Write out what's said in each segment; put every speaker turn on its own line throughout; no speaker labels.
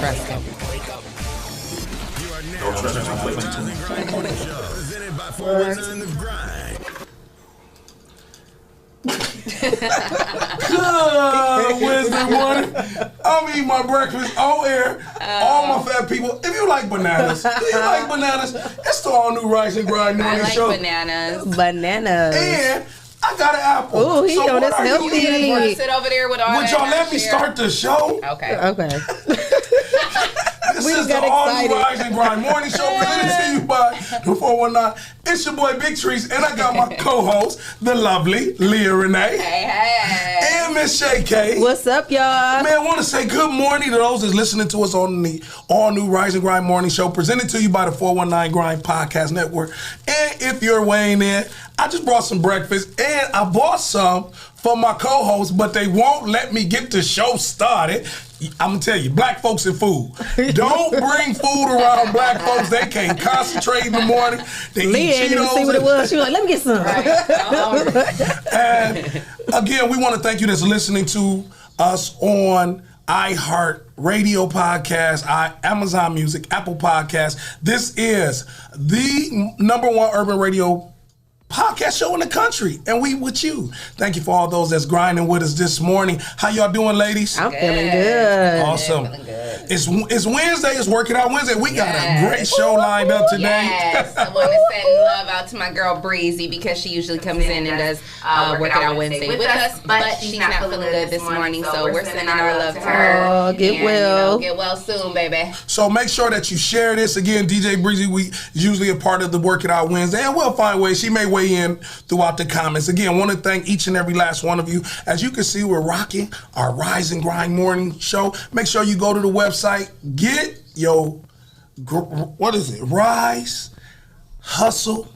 trust him.
Don't trust him. Presented by 419 The Grind.
Good Wednesday morning. I'm eating my breakfast on air. All my fat people. If you like bananas, it's the all new Rise and Grind morning show.
I like bananas.
Bananas.
And I got an apple.
Ooh, he on this
You
healthy.
want to sit over there with all
Would
that?
y'all let me start the show?
Okay.
Okay.
This
We
is the
got
all
excited.
new Rise and Grind morning show presented to you by the 419. It's your boy Big Trees, and I got my co-host, the lovely Leah Renee.
Hey.
And Miss Shay K.
What's up, y'all?
Man, I want to say good morning to those that's listening to us on the all-new Rise and Grind morning show presented to you by the 419 Grind Podcast Network. And if you're weighing in, I just brought some breakfast, and I bought some for my co-host, but they won't let me get the show started. I'm going to tell you, black folks and food. Don't bring food around black folks. They can't concentrate in the morning. They
Leah
eat
didn't even
Cheetos
see what it was. She was like, let me get some.
And again, we want to thank you that's listening to us on iHeart Radio Podcast, Amazon Music, Apple Podcast. This is the #1 urban radio podcast show in the country, and we with you. Thank you for all those that's grinding with us this morning. How y'all doing, ladies?
I'm feeling good.
Awesome.
Feeling good.
It's Wednesday. It's Working Out Wednesday. We got a great show lined up today.
Yes, I want to send love out to my girl Breezy because she usually comes in and does Work It Out Wednesday with us, but she's not feeling good this morning, so we're sending our love to her.
Oh, get
And,
well.
Get well soon, baby.
So make sure that you share this. Again, DJ Breezy, we usually a part of the Work It Out Wednesday, and we'll find ways. She may weigh in throughout the comments. Again, want to thank each and every last one of you. As you can see, we're rocking our Rise and Grind morning show. Make sure you go to the website, get your, what is it? Rise, hustle,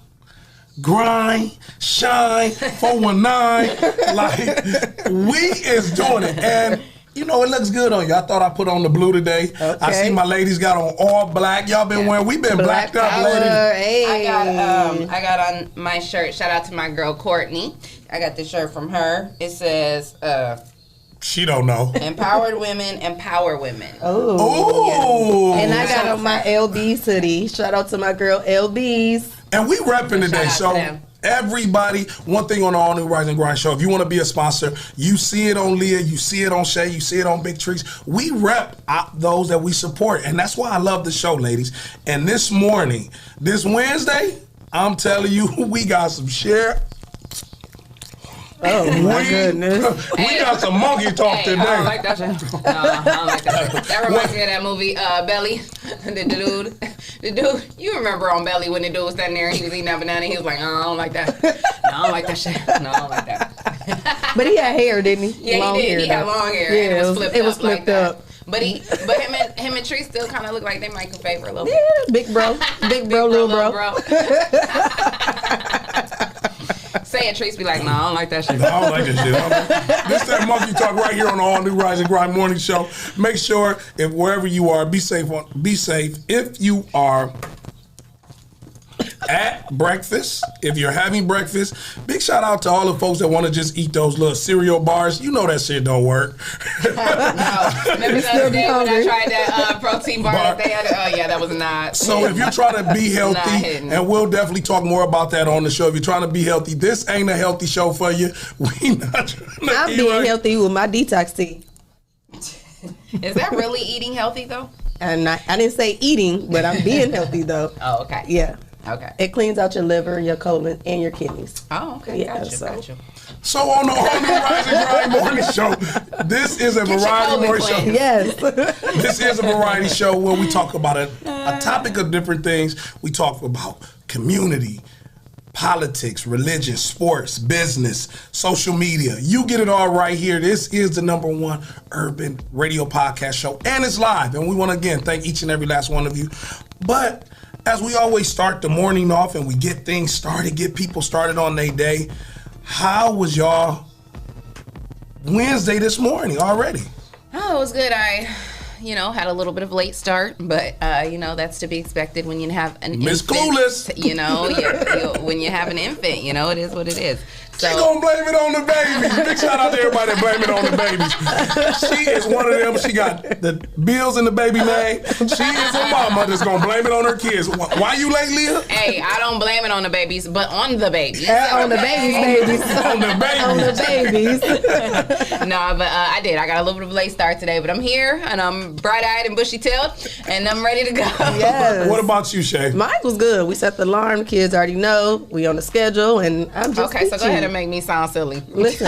grind, shine, 419. Like, we is doing it. And you know, it looks good on you. I thought I put on the blue today.
Okay.
I see my ladies got on all black. Y'all been wearing, we been
Black
blacked up,
power.
ladies.
Hey.
I got on my shirt. Shout out to my girl Courtney. I got this shirt from her. It says
She don't know.
empowered women empower women.
Ooh.
And I got on my LB's hoodie. Shout out to my girl LB's.
And we repping today.
Shout out
So
to them.
everybody, one thing on the All New Rise and Grind show, if you want to be a sponsor, you see it on Leah, you see it on Shay, you see it on Big Trees. We rep those that we support. And that's why I love the show, ladies. And this morning, this Wednesday, I'm telling you, we got some share.
Oh my goodness.
We got some monkey talk today.
I don't like that shit. No, I don't like that shit. That reminds me of that movie, Belly. The dude, you remember on Belly when the dude was standing there and he was eating that banana and he was like, I don't like that. No, I don't like that shit. No, I don't like that.
But he had hair, didn't he?
Yeah,
Long
he did.
hair,
He had
though.
long hair.
Yeah,
and it was flipped
up.
But him and Tree still kind of look like they might could favor a little bit.
Yeah, big bro. Big bro, little bro.
Say it, Trees be like, no, I don't like that shit.
I don't like this shit. This is that monkey talk right here on the All New Rise and Grind Morning Show. Make sure, if wherever you are, be safe. Be safe. If you are at breakfast, if you're having breakfast, big shout out to all the folks that want to just eat those little cereal bars. You know that shit don't work.
No. Remember the other day when I tried that protein bar that they had? Oh, yeah, that was not.
So if you're trying to be healthy,
hitting.
and we'll definitely talk more about that on the show. If you're trying to be healthy, this ain't a healthy show for you. We not trying to
I'm
eat
being
right.
healthy with my detox tea.
Is that really eating healthy, though?
And I didn't say eating, but I'm being healthy though.
Oh, okay.
Yeah.
Okay.
It cleans out your liver, your colon, and your kidneys.
Oh, okay.
Yeah,
Gotcha,
so-
gotcha.
So on the All New Rise and Grind Morning Show, this is a
your
variety
colon
morning show.
cleansed.
Yes.
This is a variety show where we talk about a topic of different things. We talk about community, politics, religion, sports, business, social media. You get it all right here. This is the #1 urban radio podcast show, and it's live. And we want to again thank each and every last one of you. But as we always start the morning off and we get things started, get people started on their day, how was y'all Wednesday this morning already?
Oh, it was good. I, had a little bit of late start, but, that's to be expected when you have an
Miss
infant.
Clueless.
When you have an infant, it is what it is.
She gonna blame it on the babies. Big shout out to everybody that blame it on the babies. She is one of them. She got the bills in the baby name. She is a mama that's gonna blame it on her kids. Why you late, Leah?
Hey, I don't blame it on the babies, but on the babies.
On the babies.
On the babies.
On the babies.
No, but I did. I got a little bit of a late start today, but I'm here and I'm bright-eyed and bushy-tailed, and I'm ready to go.
Yes.
What about you, Shay?
Mine was good. We set the alarm. The kids already know. We on the schedule, and I'm just
Okay, so go
teaching.
ahead and make me sound silly.
Listen,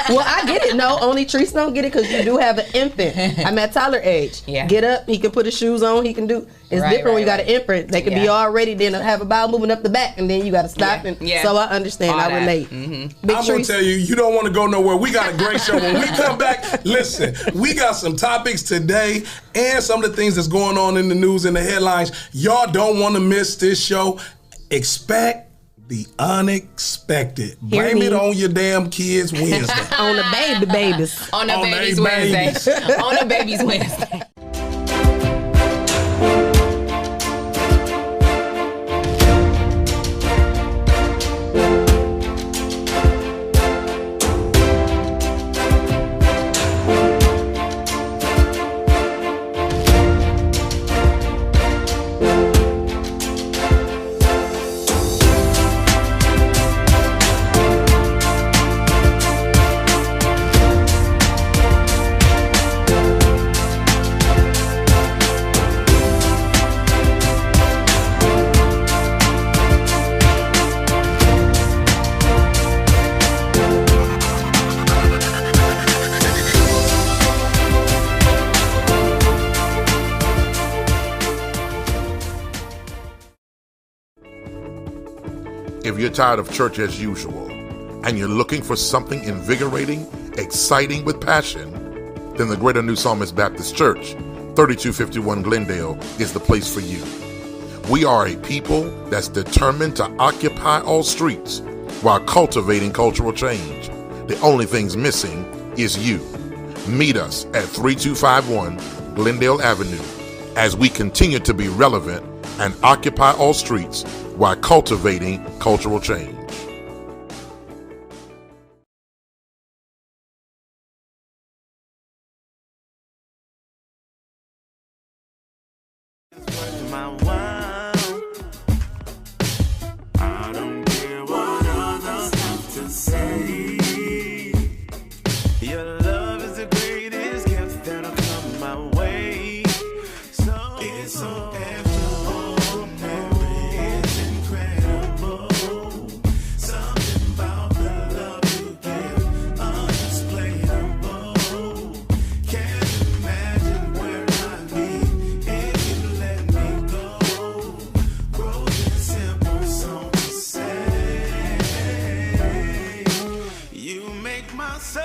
well, I get it. No, only Treese don't get it because you do have an infant. I'm at toddler age.
Yeah.
Get up. He can put his shoes on. He can do. It's
Right,
different when you
right,
got an infant. They can be
Yeah.
all ready, then have a bowel moving up the back, and then you got to stop.
Yeah,
And
yeah.
So I understand.
All
I
that.
relate.
Mhm.
Big
I'm gonna
Treese.
tell you, you don't want to go nowhere. We got a great show. When we come back, listen, we got some topics today and some of the things that's going on in the news and the headlines. Y'all don't want to miss this show. Expect the unexpected.
Hear
Blame
me.
it on your damn kids Wednesday.
On the babies.
On the
On
babies
they
Wednesday.
babies.
On the babies Wednesday.
If you're tired of church as usual and you're looking for something invigorating, exciting with passion, then the Greater New Psalmist Baptist Church, 3251 Glendale, is the place for you. We are a people that's determined to occupy all streets while cultivating cultural change. The only thing's missing is you. Meet us at 3251 Glendale Avenue as we continue to be relevant and occupy all streets while cultivating cultural change.
I don't care what others have to say. Your love is the greatest gift that'll come my way. So it's so extraordinary, it's incredible. Something about the love you give, unexplainable. Can't imagine where I'd be if you let me go. Broken, simple song to say. You make my soul.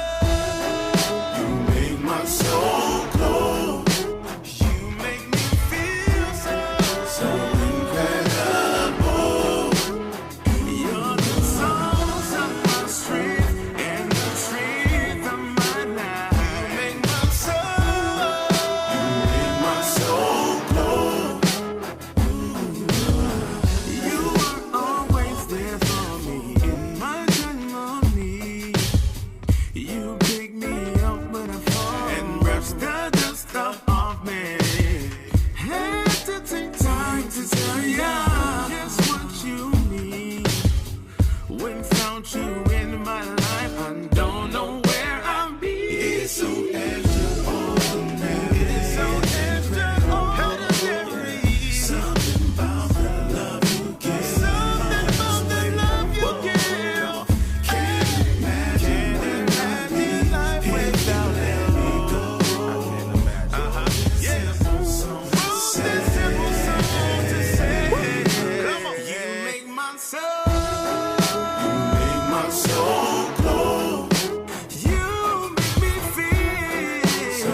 You make my soul glow. You make me feel so incredible. You're the source of my strength and the strength of my life. You make my soul glow. You are always there for me in my time of need. You pick me up when I fall and brush the dust off me. Had to take time to tell ya just what you need. Without you in my life, I don't know where I'll be. It's so extraordinary. It's so extraordinary. Something about the love you give. Something about the love you give. Can't imagine life without you. Simple song to say. You make my soul glow. You make me feel so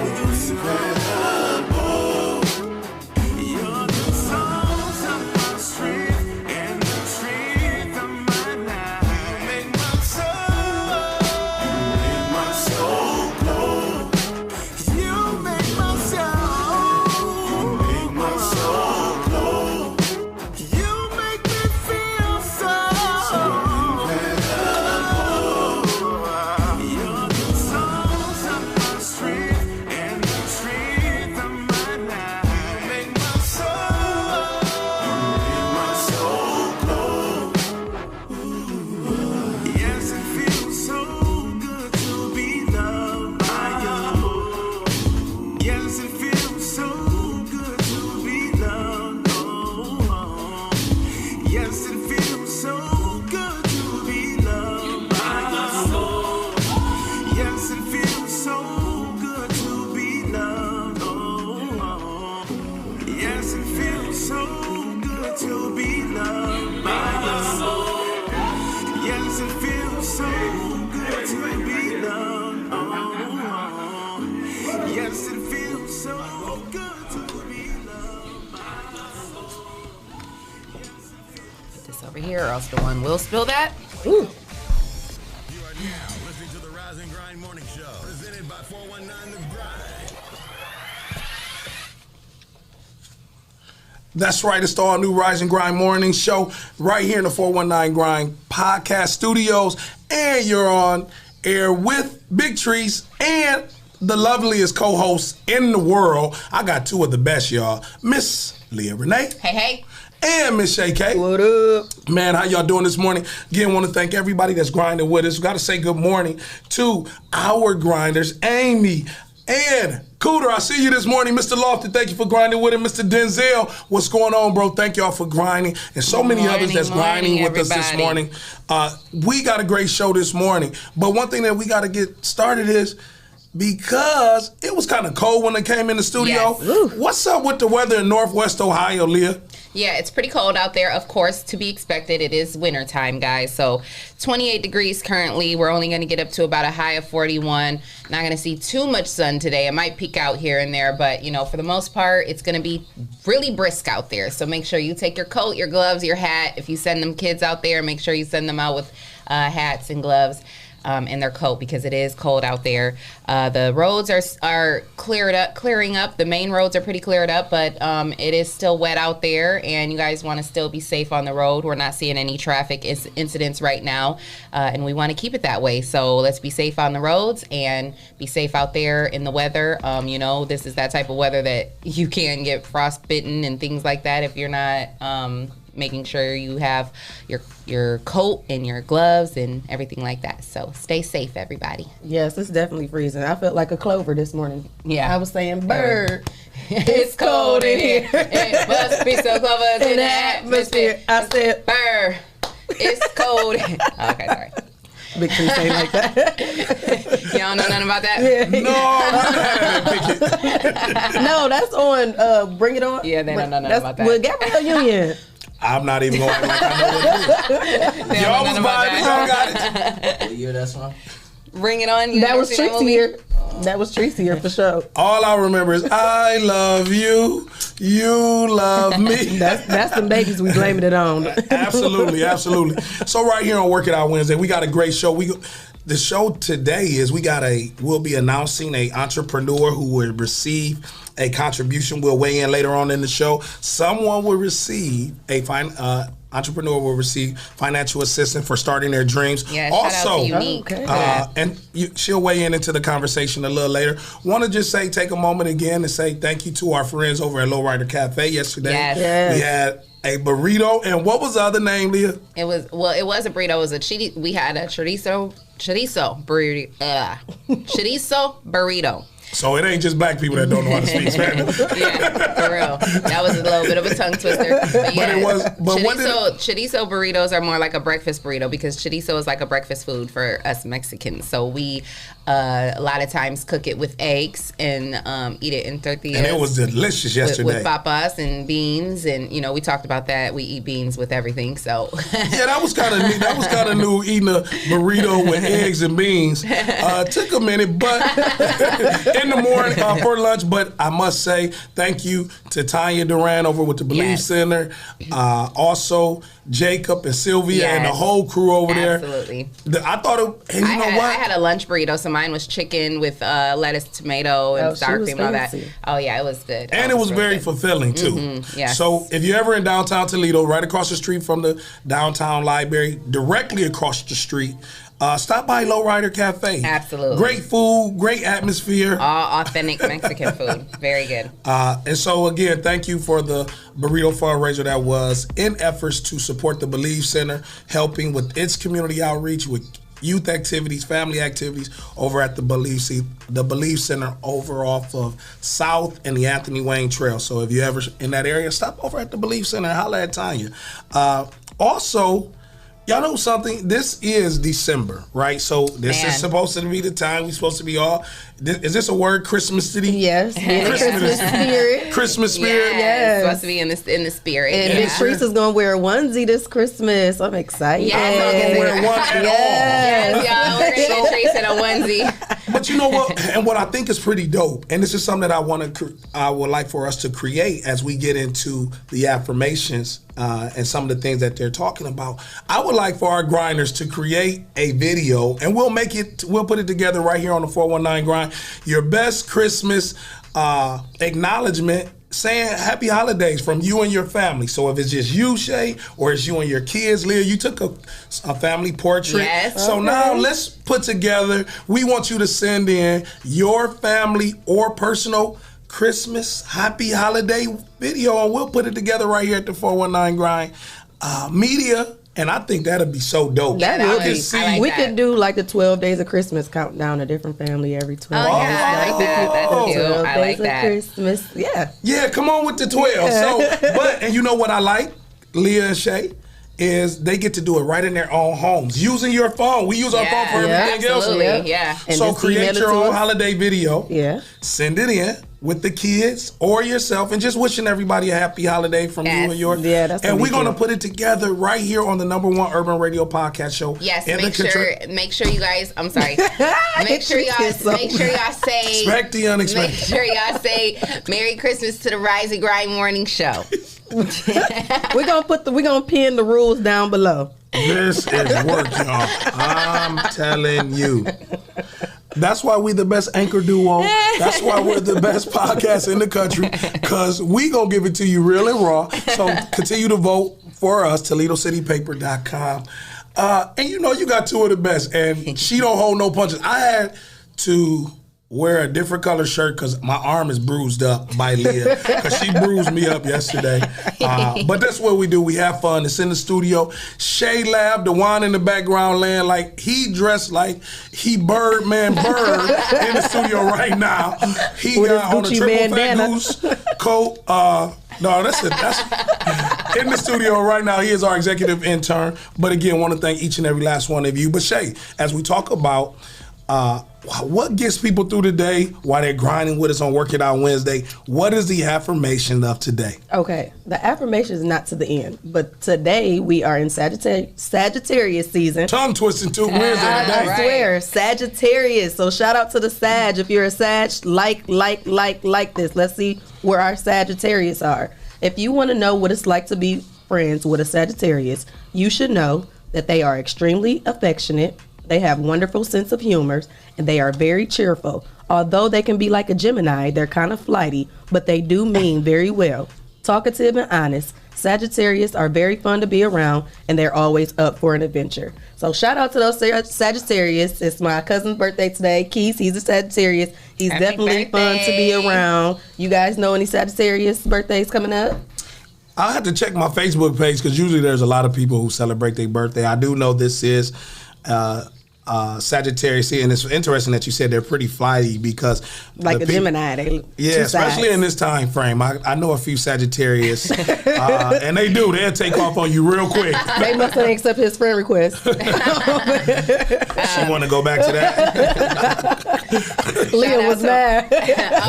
incredible. You're the source of my strength and the strength of my life. You make my soul glow. You make my soul glow. You make me feel so incredible. You're the source of my strength and the strength of my life. You make my soul glow. Yes, it feels so good to be loved by you. Yes, it feels so good to be loved. Oh, yes, it feels so good to be loved by you. Yes, it feels so good to be loved. Oh, yes, it feels so good to be loved by you. Yes, it feels so good to be loved. Oh, yes, it feels so good to be loved.
Put this over here, or else the one will spill that.
You are now listening to the Rise and Grind Morning Show, presented by 419 The Grind.
That's right. It's the all new Rise and Grind Morning Show right here in the 419 Grind Podcast Studios. And you're on air with Big Trees and the loveliest co-hosts in the world. I got two of the best, y'all. Miss Leah Renee
Hey.
and Miss Shay K.
What up?
Man, how y'all doing this morning? Again, want to thank everybody that's grinding with us. Got to say good morning to our grinders, Amy and Cooter. I see you this morning, Mr. Lofton. Thank you for grinding with him. Mr. Denzel, what's going on, bro? Thank y'all for grinding. And so many others that's grinding with us this morning. We got a great show this morning. But one thing that we got to get started is, because it was kind of cold when they came in the studio.
Yes.
What's up with the weather in Northwest Ohio, Leah?
Yeah, it's pretty cold out there, of course, to be expected. It is winter time, guys. So 28 degrees currently. We're only going to get up to about a high of 41. Not going to see too much sun today. It might peak out here and there, but, you know, for the most part, it's going to be really brisk out there. So make sure you take your coat, your gloves, your hat. If you send them kids out there, make sure you send them out with hats and gloves. in their coat because it is cold out there. The roads are clearing up. The main roads are pretty cleared up, but it is still wet out there, and you guys want to still be safe on the road. We're not seeing any traffic incidents right now, and we want to keep it that way. So let's be safe on the roads and be safe out there in the weather. This is that type of weather that you can get frostbitten and things like that if you're not making sure you have your coat and your gloves and everything like that. So stay safe, everybody.
Yes, it's definitely freezing. I felt like a clover this morning.
Yeah.
I was saying, bird.
It's cold in here. It must be so clovers in the atmosphere.
I said,
bird. It's cold. Okay, sorry.
Big Tree saying like that.
Y'all know nothing about that?
No, that's on Bring It On.
Yeah, they don't know nothing about that.
With Gabrielle Union.
I'm not even going to act like I know what it is. Y'all was vibing, y'all got it.
What year that's from?
Bring It On. You
That
never
was
seen that
Trixie
movie?
here. That was Trixie here for sure.
All I remember is I love you, you love me.
That's the babies we blaming it on.
Absolutely. So right here on Work It Out Wednesday, we got a great show. The show today is we'll be announcing a entrepreneur who will receive a contribution. We'll weigh in later on in the show. Someone will receive entrepreneur will receive financial assistance for starting their dreams.
Yeah,
also,
shout out to Unique.
Okay. She'll weigh into the conversation a little later. Want to just take a moment again to say thank you to our friends over at Lowrider Cafe yesterday.
Yes.
We had a burrito, and what was the other name, Leah?
It was a burrito. It was we had a chorizo burrito. Chorizo burrito.
So it ain't just black people that don't know how to speak Spanish.
Yeah, for real. That was a little bit of a tongue twister. But yeah, chorizo burritos are more like a breakfast burrito because chorizo is like a breakfast food for us Mexicans. So we a lot of times cook it with eggs and eat it in tortillas.
And it was delicious yesterday.
With papas and beans, and we talked about that. We eat beans with everything. So
yeah, that was kind of neat. That was kind of new, eating a burrito with eggs and beans. Took a minute, but in the morning for lunch. But I must say thank you to Tanya Duran over with the Believe Center. Also Jacob and Sylvia and the whole crew over there.
Absolutely.
I thought it, and you know what?
I had a lunch burrito, so mine was chicken with lettuce, tomato, and sour cream and all that. Oh yeah, it was good.
And it was very fulfilling too.
Mm-hmm. Yes.
So if you're ever in downtown Toledo, right across the street from the downtown library, directly across the street, stop by Lowrider Cafe.
Absolutely.
Great food, great atmosphere.
All authentic Mexican food. Very good.
And so again, thank you for the burrito fundraiser that was in efforts to support the Believe Center, helping with its community outreach with youth activities, family activities over at the Believe Center over off of South and the Anthony Wayne Trail. So if you're ever in that area, stop over at the Believe Center and holler at Tanya. Also, y'all know something? This is December, right? So this is supposed to be the time we're supposed to be all. Is this a word? Christmas city?
Yes. Christmas spirit.
Christmas spirit.
Yes. It's supposed to be in the spirit.
And Big Teresa's gonna wear a onesie this Christmas. I'm excited.
Yes, wear one at all.
Yes, y'all. We're gonna get Teresa a onesie.
But you know what? And what I think is pretty dope, and this is something that I would like for us to create as we get into the affirmations and some of the things that they're talking about. I would like for our grinders to create a video, and we'll put it together right here on the 419 Grind. Your best Christmas acknowledgement saying happy holidays from you and your family. So if it's just you, Shay, or it's you and your kids, Leah, you took a family portrait.
Yes.
So now let's put together, we want you to send in your family or personal Christmas happy holiday video, and we'll put it together right here at the 419 Grind Media. And I think that'd be so dope.
That would be.
like
we
that.
could do like the 12 days of Christmas countdown, a different family every 12
Oh,
days.
yeah, I like that. That's cute.
12
I
days
like
of
that.
Christmas. Yeah.
Yeah, come on with the 12. So, and you know what I like, Leah and Shay, is they get to do it right in their own homes using your phone. We use our phone for everything else.
Absolutely, yeah.
And
So
just email
create
it
your
to
own
us.
holiday video.
Yeah.
Send it in with the kids or yourself, and just wishing everybody a happy holiday from you and yours.
Yeah, that's
and
gonna
we're
be
gonna
cute.
put it together right here on the #1 urban radio podcast show.
Yes,
in
make sure you guys. I'm sorry. Make sure y'all say.
Expect the unexpected.
Make sure y'all say Merry Christmas to the Rise and Grind Morning Show.
We're gonna pin the rules down below.
This is work, y'all. I'm telling you. That's why we the best anchor duo. That's why we're the best podcast in the country, because we going to give it to you real and raw. So continue to vote for us, ToledoCityPaper.com. And you know you got two of the best, and she don't hold no punches. I had to wear a different color shirt because my arm is bruised up by Leah, because she bruised me up yesterday. But that's what we do. We have fun. It's in the studio. Shay Lab, the one in the background, laying like he dressed like he Birdman Bird in the studio right now. He
With
got on a
his Gucci
triple
bandana.
fat goose coat. No, that's in the studio right now. He is our executive intern. But again, want to thank each and every last one of you. But Shay, as we talk about what gets people through the day while they're grinding with us on Work It Out Wednesday, what is the affirmation of today?
Okay, the affirmation is not to the end, but today we are in Sagittarius season.
Tongue twisting too Wednesday
I
today.
Right.
swear, Sagittarius. So shout out to the Sag. If you're a Sag, like this. Let's see where our Sagittarius are. If you want to know what it's like to be friends with a Sagittarius, you should know that they are extremely affectionate. They have wonderful sense of humor, and they are very cheerful. Although they can be like a Gemini, they're kind of flighty, but they do mean very well. Talkative and honest. Sagittarius are very fun to be around, and they're always up for an adventure. So shout out to those Sagittarius. It's my cousin's birthday today. Keith, he's a Sagittarius. He's
Happy
definitely fun to be
birthday.
around. You guys know any Sagittarius birthdays coming up?
I had to check my Facebook page because usually there's a lot of people who celebrate their birthday. I do know this is Sagittarius, and it's interesting that you said they're pretty flighty because
Like a Gemini. They
Yeah,
two
especially
sides.
in this time frame. I know a few Sagittarius, and they'll take off on you real quick.
They must have accepted his friend request.
She want to go back to that.
Leah was mad.
Oh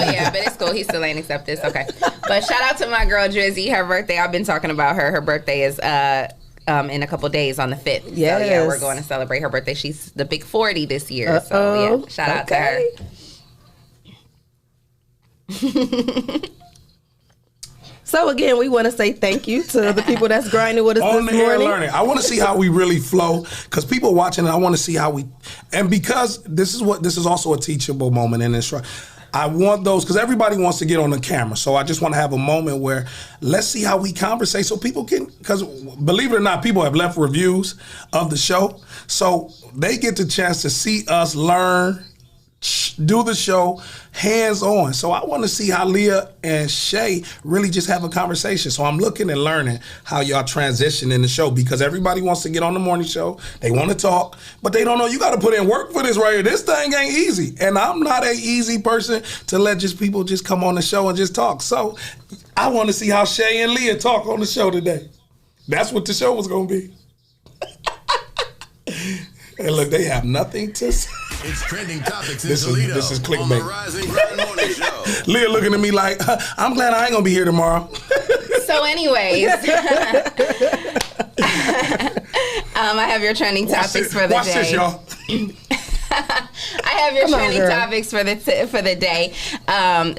yeah, but it's cool. He still ain't accept this. Okay. But shout out to my girl Drizzy. Her birthday, I've been talking about her. Her birthday is in a couple days on the 5th. So yeah,
Yes.
we're going to celebrate her birthday. She's the big 40 this year. So yeah, shout out to her.
So again, we want to say thank you to the people that's grinding with us
On the
this
air
morning.
learning. I want to see how we really flow because people watching. I want to see how we, and because this is also a teachable moment in this. I want those because everybody wants to get on the camera. So I just want to have a moment where let's see how we conversate so people can, because believe it or not, people have left reviews of the show. So they get the chance to see us learn, do the show hands on. So I want to see how Leah and Shay really just have a conversation. So I'm looking and learning how y'all transition in the show because everybody wants to get on the morning show. They want to talk, but they don't know you got to put in work for this right here. This thing ain't easy. And I'm not an easy person to let just people just come on the show and just talk. So I want to see how Shay and Leah talk on the show today. That's what the show was going to be. And look, they have nothing to say.
It's trending topics in
This is-
Toledo
this is
on
clickbait.
the Rise and Grind Morning Show.
Leah looking at me like, I'm glad I ain't going to be here tomorrow.
So anyways, I have your trending topics for the
Watch
day.
this, y'all.
I have your
Come on,
trending
girl.
topics for the day.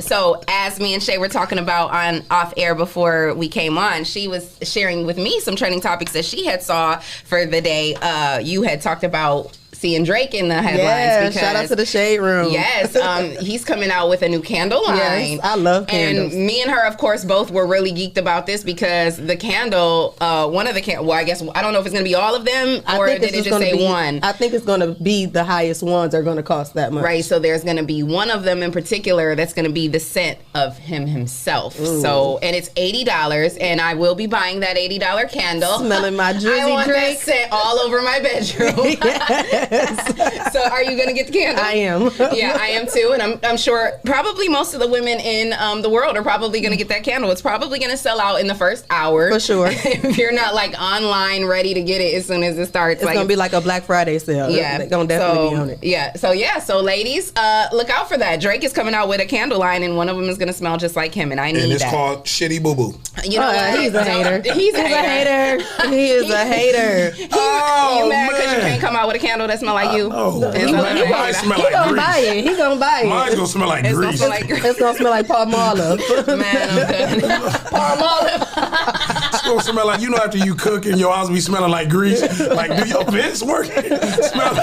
So as me and Shay were talking about on off air before we came on, she was sharing with me some trending topics that she had saw for the day. You had talked about seeing Drake in the headlines.
Yeah,
because,
shout out to the Shade Room.
Yes, he's coming out with a new candle line.
Yes, I love candles.
And me and her, of course, both were really geeked about this because the candle, one of the well, I guess I don't know if it's going to be all of them or did it just say one.
I think it's going to be the highest ones are going to cost that much.
Right, so there's going to be one of them in particular that's going to be the scent of him himself. So, and it's $80, and I will be buying that $80 candle.
Smelling my
I
Drizzy
want
Drake.
that scent all over my bedroom. So, are you going to get the candle?
I am.
Yeah, I am too, and I'm sure probably most of the women in the world are probably going to get that candle. It's probably going to sell out in the first hour.
For sure.
If you're not like online ready to get it as soon as it starts.
It's going to be like a Black Friday sale.
Yeah,
They're going to definitely be on it.
Yeah, so ladies, look out for that. Drake is coming out with a candle line, and one of them is going to smell just like him, and I need
And it's
that.
called Shitty Boo Boo.
You know what?
He's a hater.
He's a hater.
He is a hater.
Oh,
You mad because you
man.
can't come out with a candle that smell like you?
Oh,
It's
you
gonna be
might
hater.
smell
He
like
gonna buy
grease.
it. He gonna buy it.
Mine's gonna smell like
It's gonna
grease.
smell like grease.
It's gonna smell like Palmolive.
Man, I'm done. Palmolive.
It's gonna smell like, after you cook and your house be smelling like grease. Like, do your vents work? Smell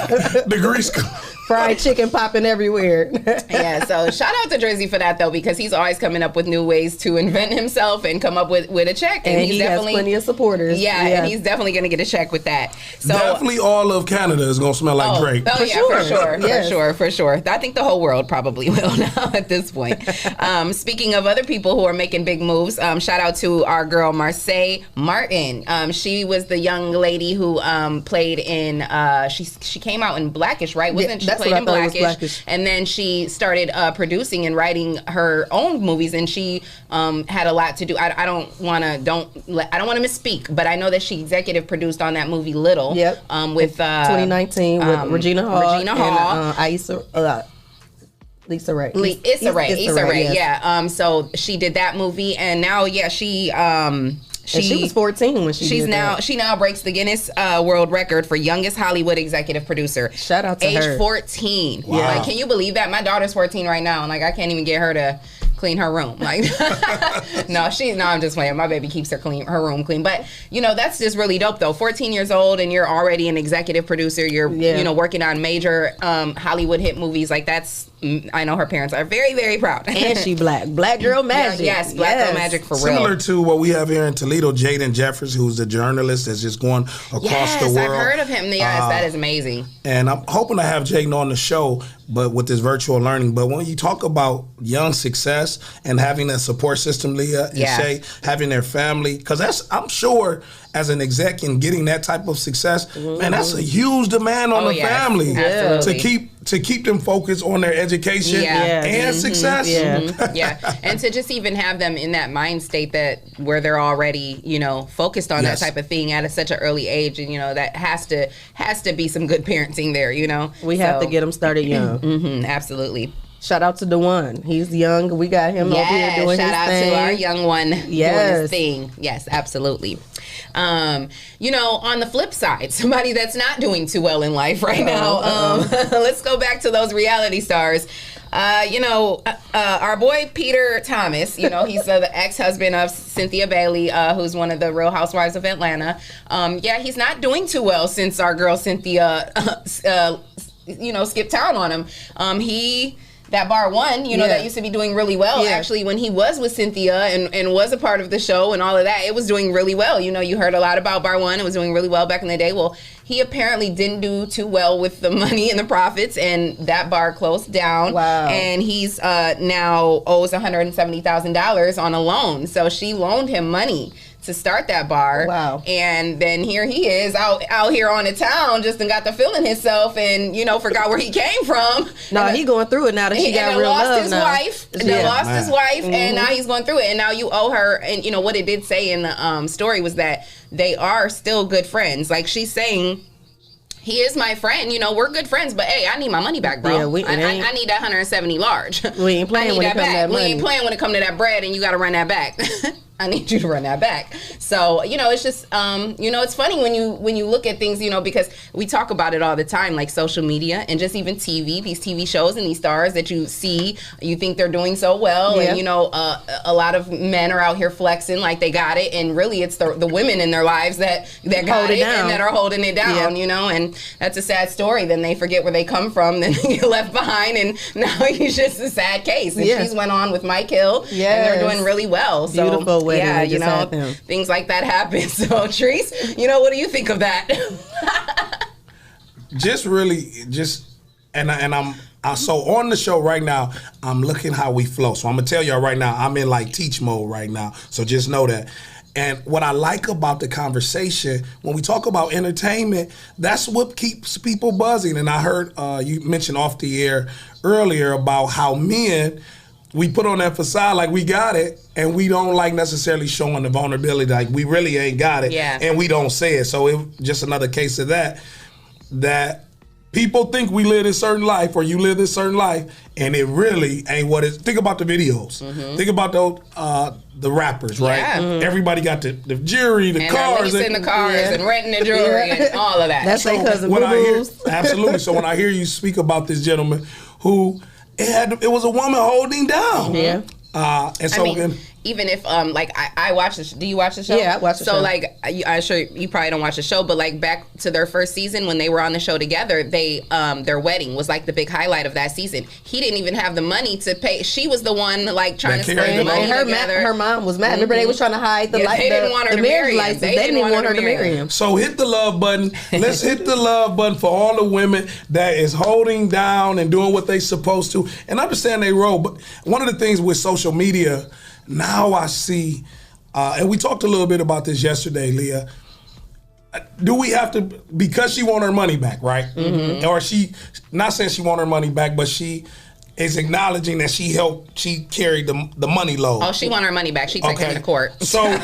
the grease.
Fried chicken popping everywhere.
Yeah, so shout out to Drizzy for that though, because he's always coming up with new ways to invent himself and come up with a check.
And
he's
he
definitely
has plenty of supporters.
Yeah, and he's definitely gonna get a check with that. So
Definitely all of Canada is gonna smell like Drake.
Oh,
sure.
for sure. I think the whole world probably will now at this point. Speaking of other people who are making big moves, shout out to our girl Marseille Martin. She was the young lady who played in. She came out in Blackish, right? Wasn't she?
That's
Played
what I
in
thought was
Blackish,
Blackish.
and then she started producing and writing her own movies, and she had a lot to do. I don't want to misspeak, but I know that she executive produced on that movie Little.
Yep.
With
2019 with Regina Hall.
Regina Hall.
And Issa Rae.
Issa Rae,
yes.
yeah. So she did that movie, and now, she
was 14 when she did that.
She now breaks the Guinness World Record for youngest Hollywood executive producer.
Shout out to
age
her.
14.
Wow.
Like, can you believe that? My daughter's 14 right now, and like I can't even get her to clean her room. Like, no, I'm just playing. My baby keeps her room clean. But that's just really dope though. 14 years old and you're already an executive producer. You're working on major Hollywood hit movies. Like, that's, I know her parents are very, very proud.
And she black girl magic.
Yes, black girl magic for real.
Similar to what we have here in Toledo, Jaden Jeffers, who's the journalist that's just going across the world.
Yes, I've heard of him. Yes, that is amazing.
And I'm hoping to have Jaden on the show, but with this virtual learning. But when you talk about young success and having a support system, Leah and Shay, having their family, because I'm sure as an exec and getting that type of success, man, that's a huge demand on the family to keep them focused on their education and success.
Yeah, and to just even have them in that mind state that where they're already, focused on that type of thing at such an early age, and that has to be some good parenting there.
We have to get them started young.
Absolutely.
Shout out to Dewan. He's young. We got him over here doing his thing.
Shout out to our young one doing his thing. Yes, absolutely. On the flip side, somebody that's not doing too well in life right now. Let's go back to those reality stars. Our boy Peter Thomas, he's the ex-husband of Cynthia Bailey, who's one of the Real Housewives of Atlanta. He's not doing too well since our girl Cynthia, skipped town on him. That Bar One, that used to be doing really well. Yeah. Actually, when he was with Cynthia and was a part of the show and all of that, it was doing really well. You heard a lot about Bar One. It was doing really well back in the day. Well, he apparently didn't do too well with the money and the profits, and that bar closed down.
Wow.
And he's now owes $170,000 on a loan. So she loaned him money to start that bar.
Wow.
And then here he is out here on the town, just got to feeling himself and, forgot where he came from.
No, he going through it now that she got real love
his
now.
Wife. Lost his wife, and now he's going through it. And now you owe her, and what it did say in the story was that they are still good friends. Like, she's saying, he is my friend, we're good friends, but hey, I need my money back, bro.
Yeah,
I need that 170 large.
We ain't playing when it comes to that money.
We ain't playing when it comes to that bread, and you got to run that back. I need you to run that back. So, it's just, it's funny when you look at things, because we talk about it all the time, like social media and just even TV, these TV shows and these stars that you see, you think they're doing so well.
Yeah.
And, a lot of men are out here flexing like they got it. And really it's the women in their lives that got it and that are holding it down, and that's a sad story. Then they forget where they come from. Then they get left behind. And now it's just a sad case. And she's went on with Mike Hill. And they're doing really well. So,
beautiful.
Yeah, things like that happen. So, Treese, what do you think of that?
So on the show right now, I'm looking how we flow. So I'm gonna tell y'all right now, I'm in like teach mode right now. So just know that. And what I like about the conversation, when we talk about entertainment, that's what keeps people buzzing. And I heard you mention off the air earlier about how men, we put on that facade like we got it, and we don't like necessarily showing the vulnerability, like we really ain't got it, and we don't say it. So it's just another case of that people think we live this certain life or you live this certain life, and it really ain't what it's. Think about the videos. Think about the rappers, right?
Yeah.
Everybody got the jewelry, the
and
cars.
And the cars and renting the jewelry and all of that.
That's their cousin
when
Boo-Boos.
Absolutely. So when I hear you speak about this gentleman who, it was a woman holding down.
Yeah.
And so
even if like I watch do you watch the show?
Yeah, I watch the show.
So like I'm sure you probably don't watch the show, but like back to their first season when they were on the show together, they their wedding was like the big highlight of that season. He didn't even have the money to pay. She was the one like trying to spend the money together.
Her mom was mad. Remember, they was trying to hide the
they didn't want her
the
to
marriage
marry him.
license. They didn't even want her to marry him.
So hit the love button. Let's hit the love button for all the women that is holding down and doing what they supposed to and understand their role. But one of the things with social media, now I see, and we talked a little bit about this yesterday, Leah. Do we have to, because she want her money back, right? Mm-hmm. Or she, not saying she want her money back, but she is acknowledging that she carried the money load.
Oh, she want her money back. She take him to court.
So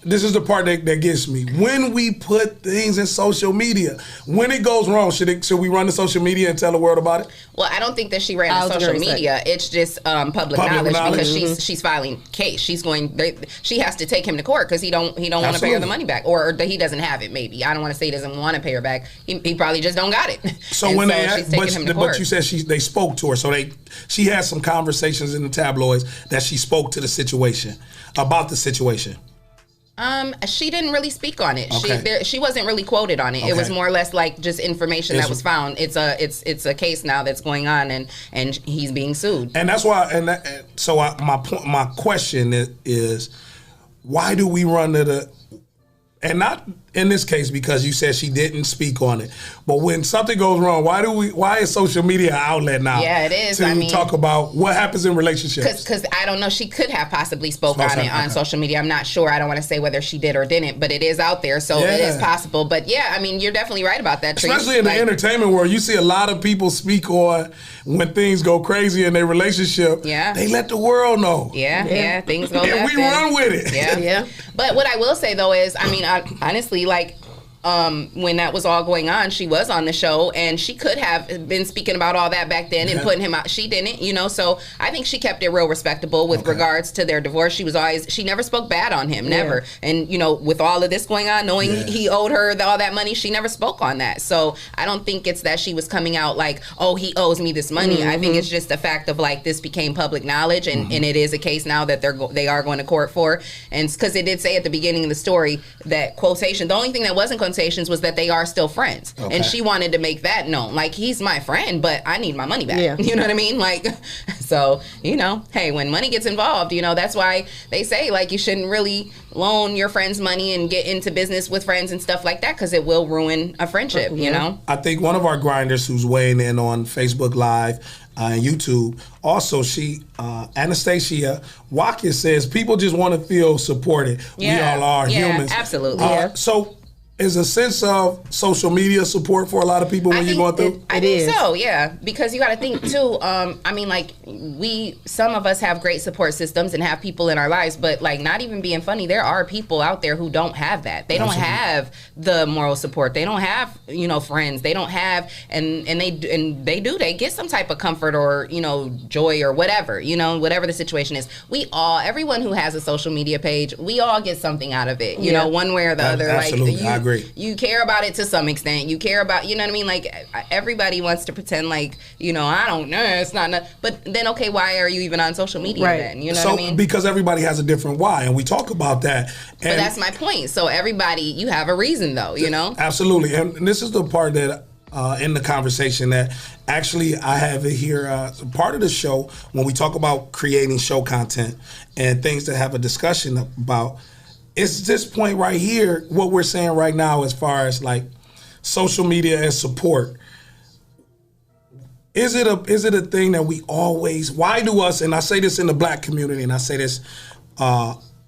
this is the part that gets me. When we put things in social media, when it goes wrong, should we run to social media and tell the world about it?
Well, I don't think that she ran to social media. It's just public knowledge because she's filing case. She has to take him to court because he don't want to pay her the money back, or he doesn't have it. Maybe I don't want to say he doesn't want to pay her back. He probably just don't got it.
So she's taking him to court. But you said they spoke to her, so she had some conversations in the tabloids that she spoke to the situation about the situation.
She didn't really speak on it.
Okay.
She wasn't really quoted on it.
Okay.
It was more or less like just information that was found. It's a case now that's going on, and he's being sued.
And that's why. My question is, why do we run to the? And not in this case because you said she didn't speak on it, but when something goes wrong, why is social media an outlet now?
Yeah, it is.
To talk about what happens in relationships.
Because I don't know, she could have possibly spoke on it on social media. I'm not sure. I don't want to say whether she did or didn't, but it is out there, so it is possible. But yeah, I mean, you're definitely right about that.
Especially in the entertainment world, you see a lot of people speak on when things go crazy in their relationship.
Yeah,
they let the world know.
Yeah, things go.
And we run with it.
Yeah. But what I will say though is, I mean, honestly, like. When that was all going on, she was on the show, and she could have been speaking about all that back then and putting him out. She didn't, so I think she kept it real respectable with regards to their divorce. She never spoke bad on him, never. And with all of this going on, knowing he owed her all that money, she never spoke on that. So I don't think it's that she was coming out like, oh, he owes me this money. I think it's just a fact of like this became public knowledge, and it is a case now that they are going to court for. And because it did say at the beginning of the story that the only thing that wasn't was that they are still friends, and she wanted to make that known, like, he's my friend, but I need my money back. You know what I mean? Like, so hey, when money gets involved, that's why they say like you shouldn't really loan your friends money and get into business with friends and stuff like that, because it will ruin a friendship. I
think one of our grinders who's weighing in on Facebook Live and YouTube, also she Anastasia Watkins says people just want to feel supported. We all are humans.
Absolutely.
So is a sense of social media support for a lot of people when you're going through?
I think so, yeah. Because you got to think too. I mean, like some of us have great support systems and have people in our lives, but like, not even being funny, there are people out there who don't have that. They don't have the moral support. They don't have friends. They don't have, and they get some type of comfort or joy or whatever whatever the situation is. Everyone who has a social media page, we all get something out of it. One way or the other.
Absolutely,
like
I agree.
You care about it to some extent. You care about, what I mean? Like, everybody wants to pretend like, I don't know, it's not. But then, okay, why are you even on social media then? You know what I mean?
Because everybody has a different why, and we talk about that. And
but that's my point. So everybody, you have a reason, though,
Absolutely. And this is the part that, in the conversation that actually I have it here, part of the show, when we talk about creating show content and things that have a discussion about. It's this point right here, what we're saying right now as far as like social media and support. Is it a thing that we always, why do us, and I say this in the black community and I say this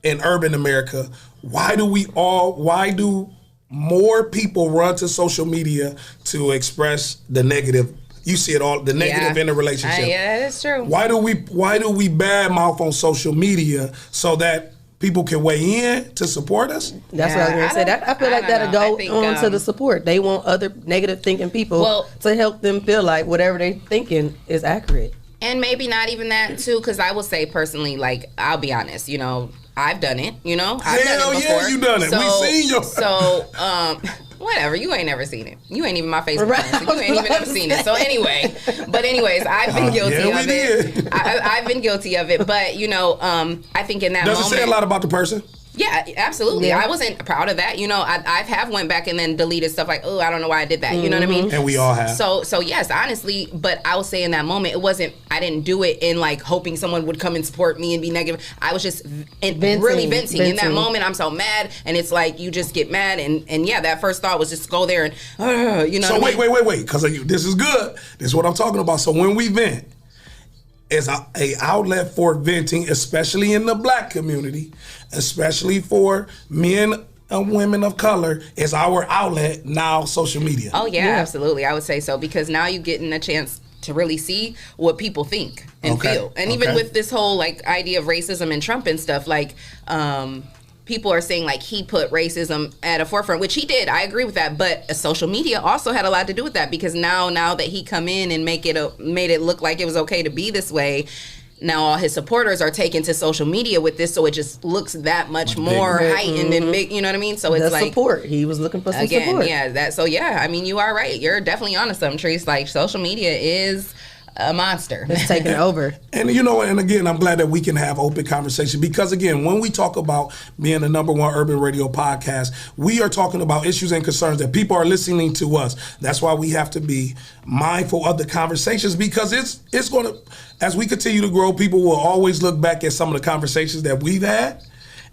in urban America, why do more people run to social media to express the negative? You see it all, the negative in the relationship.
Yeah, that's true.
Why do we badmouth on social media so that people can weigh in to support us?
That's what I was going to say. I feel like that'll go on to the support. They want other negative thinking people to help them feel like whatever they're thinking is accurate.
And maybe not even that too, because I will say personally, like, I'll be honest, I've done it. You know, I've
Hell
done it
yeah,
before.
you done it. We seen your-
So, whatever. You ain't never seen it. You ain't even my Facebook
Right.
friend, so you ain't even ever seen it. So anyway, I've been guilty
yeah, we
of it.
did.
I've been guilty of it, but you know, I think in that
Does
moment,
it say a lot about the person?
yeah, absolutely.
Yeah.
I wasn't proud of that. You know, I have went back and then deleted stuff like, oh, I don't know why I did that. You know what I mean?
And we all have.
So yes, honestly, but I will say in that moment, it wasn't. I didn't do it in like hoping someone would come and support me and be negative. I was just really venting. In that moment, I'm so mad, and it's like you just get mad, and yeah, that first thought was just go there and you know.
So
what I mean?
wait, because this is good. This is what I'm talking about. So when we vent, it's a outlet for venting, especially in the black community, especially for men and women of color, is our outlet now. Social media.
Oh yeah, absolutely. I would say so because now you're getting a chance to really see what people think and feel. And even with this whole like idea of racism and Trump and stuff, like people are saying like he put racism at a forefront, which he did. I agree with that. But social media also had a lot to do with that because now that he come in and made it look like it was okay to be this way, now all his supporters are taken to social media with this, so it just looks that much more heightened and big. You know what I mean? So it's
The
like
support. He was looking for some
again,
support.
yeah. So I mean, you are right. You're definitely onto something, Treese. Like social media is a monster.
It's taking over.
And you know, and again, I'm glad that we can have open conversation because again, when we talk about being the #1 urban radio podcast, we are talking about issues and concerns that people are listening to us. That's why we have to be mindful of the conversations because it's going to, as we continue to grow, people will always look back at some of the conversations that we've had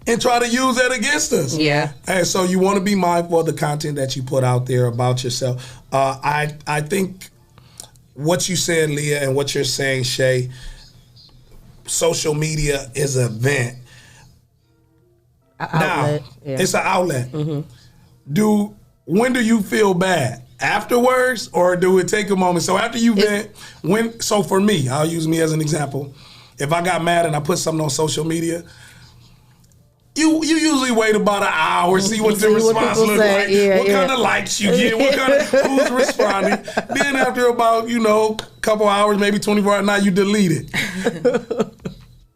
and try to use that against us.
Yeah.
And so you want to be mindful of the content that you put out there about yourself. I think what you said, Leah, and what you're saying, Shay, social media is an event.
Outlet.
Now, it's an outlet. When do you feel bad? Afterwards, or do it take a moment? So after you vent, so for me, I'll use me as an example. If I got mad and I put something on social media, you usually wait about an hour, see what the
See what
response
people
look
say.
like,
Yeah,
what kind of likes you get, what kind of who's responding. Then after about a couple hours, maybe 24 hours, now you delete it.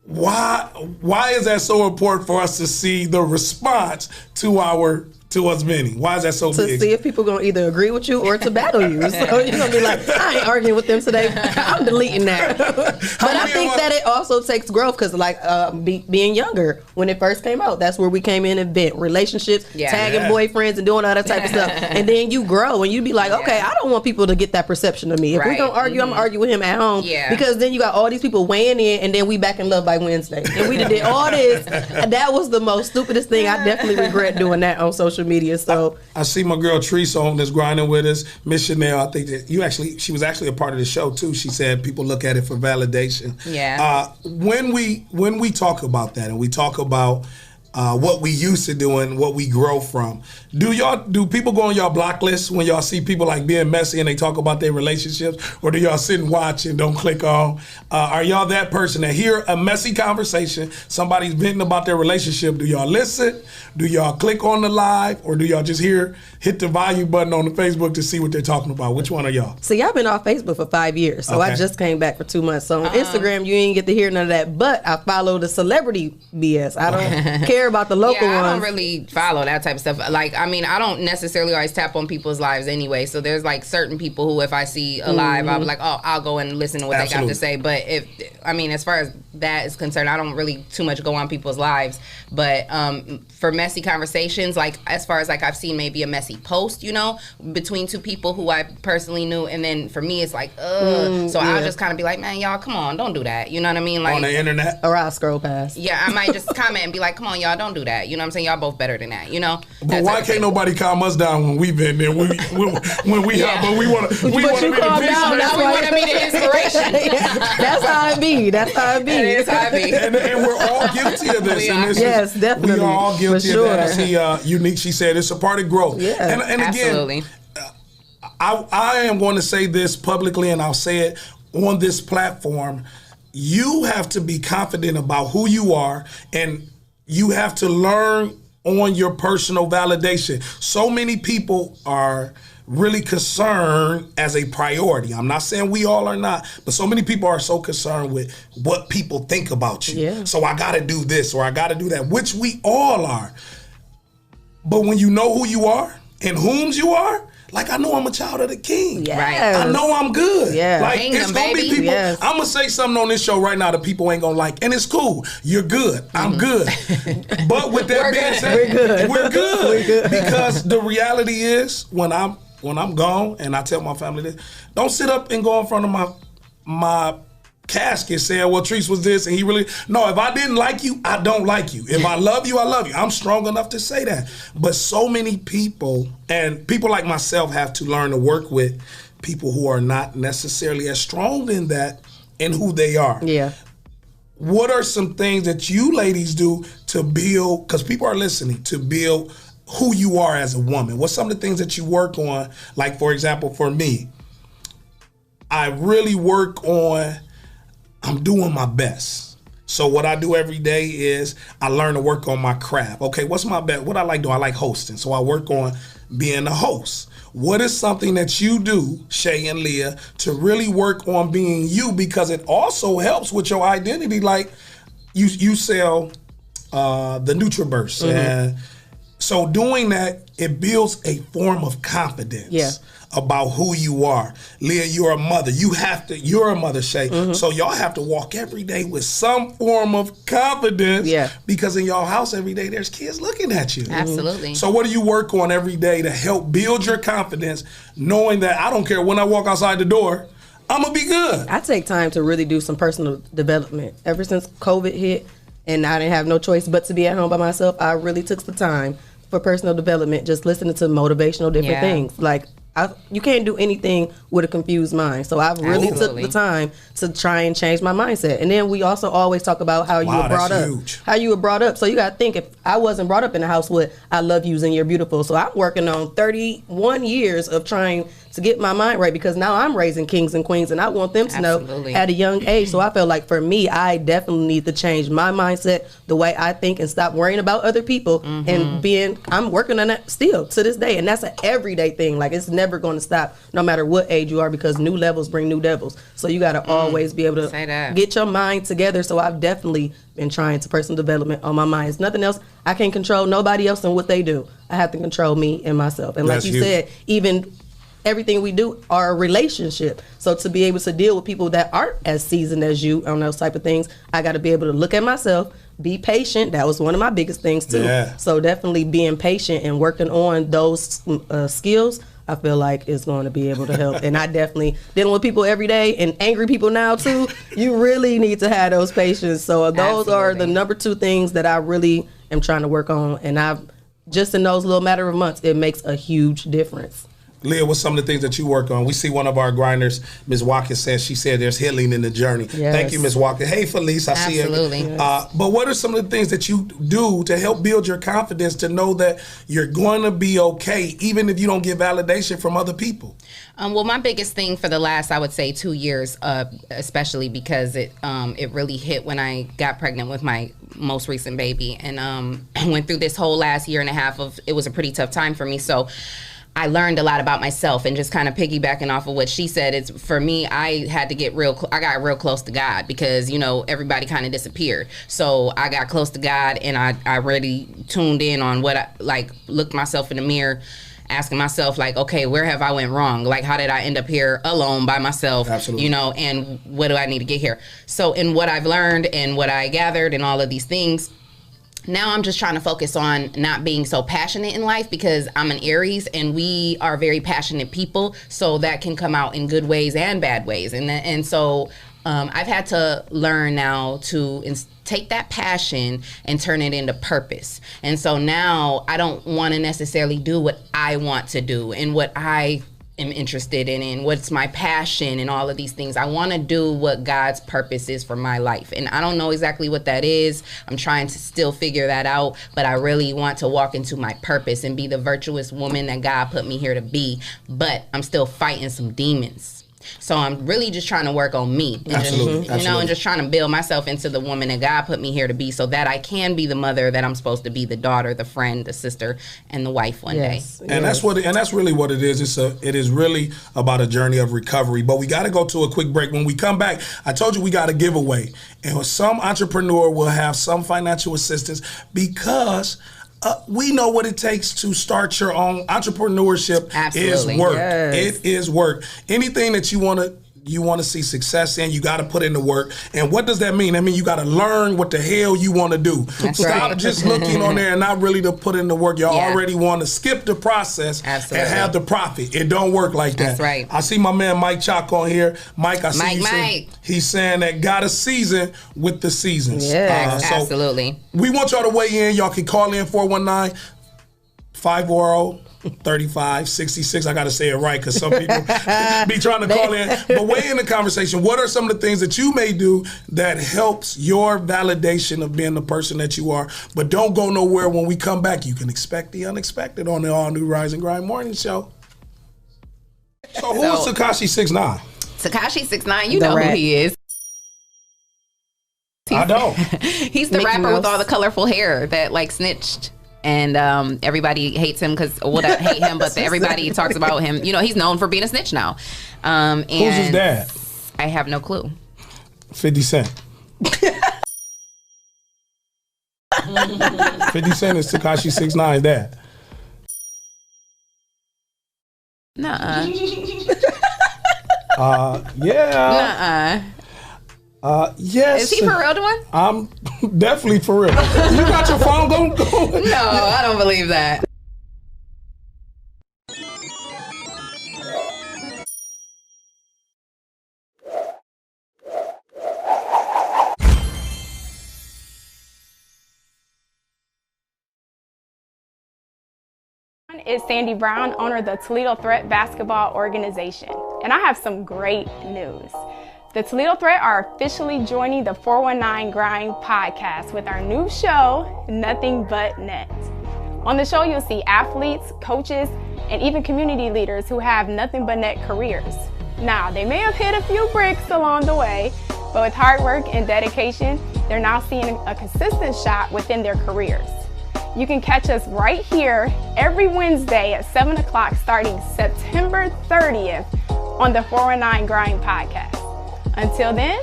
Why is that so important for us to see the response to us venting? Why is that so
To
big?
see if people gonna either agree with you or to battle you. So you're gonna be like, I ain't arguing with them today. I'm deleting that. But I think that it also takes growth because, like, being younger when it first came out, that's where we came in and vent relationships, tagging boyfriends and doing all that type of stuff. And then you grow and you be like, okay, I don't want people to get that perception of me. If we're gonna argue, I'm gonna argue with him at home.
Yeah.
Because then you got all these people weighing in, and then we back in love by Wednesday, and we did all this. And that was the most stupidest thing. I definitely regret doing that on social media. So
I see my girl Treese on that's grinding with us. Miss Chanel, I think that she was actually a part of the show too. She said people look at it for validation.
Yeah.
When we talk about that and we talk about what we used to do and what we grow from, do people go on y'all block list when y'all see people like being messy and they talk about their relationships, or do y'all sit and watch and don't click on? Are y'all that person that hear a messy conversation, somebody's venting about their relationship? Do y'all listen? Do y'all click on the live, or do y'all just hit the volume button on the Facebook to see what they're talking about? Which one are y'all?
See, I've been off Facebook for 5 years, so I
Okay.
just came back for 2 months. So on Instagram, you ain't get to hear none of that. But I follow the celebrity BS. I don't care about the local
I don't
ones.
really follow that type of stuff. Like, I mean, I don't necessarily always tap on people's lives anyway. So there's like certain people who, if I see a live, I'll be like, oh, I'll go and listen to what they got
Absolutely.
to say. But as far as that is concerned, I don't really too much go on people's lives. But for messy conversations, like as far as like I've seen maybe a messy post, between two people who I personally knew, and then for me it's like, so I'll just kind of be like, man, y'all, come on, don't do that. You know what I mean? Like
On the internet?
Or I'll scroll past.
yeah, I might just comment and be like, come on, y'all, don't do that. You know what I'm saying? Y'all both better than that,
But why can't nobody calm us down when we've been there? When we
Yeah.
but we want to
But
be
you
the
calm
peace
down,
of
that's
it.
we want to be the inspiration.
That's how it be. That's how it be.
That is how it be.
And we're all guilty of this.
We
and
are.
this
Yes,
is,
definitely.
We are all guilty
For
of that. I
sure.
see Unique, she said, it's a part of growth.
Yeah.
And again,
Absolutely.
I am going to say this publicly, and I'll say it on this platform. You have to be confident about who you are, and you have to learn on your personal validation. So many people are really concerned as a priority. I'm not saying we all are not, but so many people are so concerned with what people think about you.
Yeah.
So I gotta do this or I gotta do that, which we all are. But when you know who you are and whom's you are, like I know I'm a child of the King.
Yes.
I know I'm good.
Yeah.
Like
Kingdom,
it's gonna
baby.
be people.
Yes.
I'm gonna say something on this show right now that people ain't gonna like, and it's cool. You're good. I'm good. But with that being said, we're good. Because the reality is, when I'm gone, and I tell my family this, don't sit up and go in front of my casket saying, well, Treese was this and he really, no, if I didn't like you, I don't like you. If I love you, I love you. I'm strong enough to say that. But so many people, and people like myself, have to learn to work with people who are not necessarily as strong in that and who they are.
Yeah.
What are some things that you ladies do to build, because people are listening, to build who you are as a woman? What's some of the things that you work on? Like, for example, for me, I really work on, I'm doing my best. So what I do every day is I learn to work on my craft. Okay, what's my best? What I like doing? I like hosting. So I work on being a host. What is something that you do, Shay and Leah, to really work on being you? Because it also helps with your identity. Like you sell the NutriBurst. And so doing that, it builds a form of confidence about who you are. Leah, you're a mother. You're a mother, Shay. So y'all have to walk every day with some form of confidence.
Yeah.
Because in y'all house every day, there's kids looking at you.
Absolutely.
So what do you work on every day to help build your confidence, knowing that I don't care when I walk outside the door, I'm going to be good?
I take time to really do some personal development. Ever since COVID hit and I didn't have no choice but to be at home by myself, I really took the time for personal development, just listening to motivational different things. Like, you can't do anything with a confused mind. So I've really took the time to try and change my mindset. And then we also always talk about how you were brought up.
Huge.
How you were brought up. So you got to think, if I wasn't brought up in a house with I love yous and you're beautiful. So I'm working on 31 years of trying to get my mind right, because now I'm raising kings and queens and I want them to know at a young age. So I feel like for me, I definitely need to change my mindset, the way I think, and stop worrying about other people and I'm working on that still to this day. And that's an everyday thing. Like, it's never going to stop no matter what age you are, because new levels bring new devils. So you got to always be able to get your mind together. So I've definitely been trying to personal development on my mind. It's nothing else. I can't control nobody else and what they do. I have to control me and myself. And
That's
like you said, even everything we do are a relationship. So to be able to deal with people that aren't as seasoned as you on those type of things, I got to be able to look at myself, be patient. That was one of my biggest things too.
Yeah.
So definitely being patient and working on those skills, I feel like is going to be able to help. And I definitely dealing with people every day, and angry people now too. You really need to have those patience. So those are the number 2 things that I really am trying to work on. And I've just in those little matter of months, it makes a huge difference.
Leah, what's some of the things that you work on? We see one of our grinders, Ms. Watkins, she said there's healing in the journey.
Yes.
Thank you, Ms. Watkins. Hey, Felice, I see you.
Absolutely.
Yes.
But what are some of the things that you do to help build your confidence, to know that you're going to be okay, even if you don't get validation from other people?
Well, my biggest thing for the last, I would say, 2 years, especially because it really hit when I got pregnant with my most recent baby, and went through this whole last year and a half of, it was a pretty tough time for me. So I learned a lot about myself, and just kind of piggybacking off of what she said, it's for me, I had to get I got real close to God, because, you know, everybody kind of disappeared. So I got close to God, and I really tuned in on what I, like, looked myself in the mirror, asking myself, like, okay, where have I went wrong? Like, how did I end up here alone by myself?
Absolutely.
You know, and what do I need to get here? So in what I've learned and what I gathered and all of these things, now I'm just trying to focus on not being so passionate in life, because I'm an Aries and we are very passionate people. So that can come out in good ways and bad ways. And so I've had to learn now to take that passion and turn it into purpose. And so now I don't want to necessarily do what I want to do and what I am interested in and what's my passion and all of these things. I want to do what God's purpose is for my life. And I don't know exactly what that is. I'm trying to still figure that out, but I really want to walk into my purpose and be the virtuous woman that God put me here to be. But I'm still fighting some demons. So I'm really just trying to work on me. And
Absolutely.
just, and just trying to build myself into the woman that God put me here to be, so that I can be the mother that I'm supposed to be, the daughter, the friend, the sister, and the wife one day.
And that's really what it is. It is really about a journey of recovery. But we got to go to a quick break. When we come back, I told you we got a giveaway, and some entrepreneur will have some financial assistance because we know what it takes to start your own entrepreneurship.
Absolutely.
Is work.
Yes.
It is work. Anything that you want to see success in, you got to put in the work. And what does that mean? I mean, you got to learn what the hell you want to do.
That's
Stop
right.
just looking on there and not really to put in the work. Y'all
Yeah.
already want to skip the process
Absolutely.
and have the profit. It don't work like that.
That's right.
I see my man Mike Chalk on here. Mike, I see
Mike.
he's saying that got a season with the seasons.
Yeah.
So
Absolutely.
we want y'all to weigh in. Y'all can call in 419-540-3566. I got to say it right because some people be trying to call in. But weigh in the conversation. What are some of the things that you may do that helps your validation of being the person that you are? But don't go nowhere. When we come back, you can expect the unexpected on the all-new Rise and Grind Morning Show. So who is Tekashi 6ix9ine?
Tekashi 6ix9ine, you
The
know
rat.
who he is.
I don't.
He's the
Mickey
rapper with
Mouse.
all the colorful hair that like snitched. And everybody hates him because, well, not hate him, but everybody talks about him. You know, he's known for being a snitch now. And
Who's his dad?
I have no clue.
50 Cent. 50 Cent is Tekashi 6ix9ine's dad.
Nuh-uh.
Yeah. Yes.
Is he for real doing?
I'm definitely for real. You got your phone? Go.
No, I don't believe that.
Is Sandy Brown, owner of the Toledo Threat Basketball Organization. And I have some great news. The Toledo Threat are officially joining the 419 Grind podcast with our new show, Nothing But Net. On the show, you'll see athletes, coaches, and even community leaders who have nothing but net careers. Now, they may have hit a few bricks along the way, but with hard work and dedication, they're now seeing a consistent shot within their careers. You can catch us right here every Wednesday at 7 o'clock starting September 30th on the 419 Grind podcast. Until then,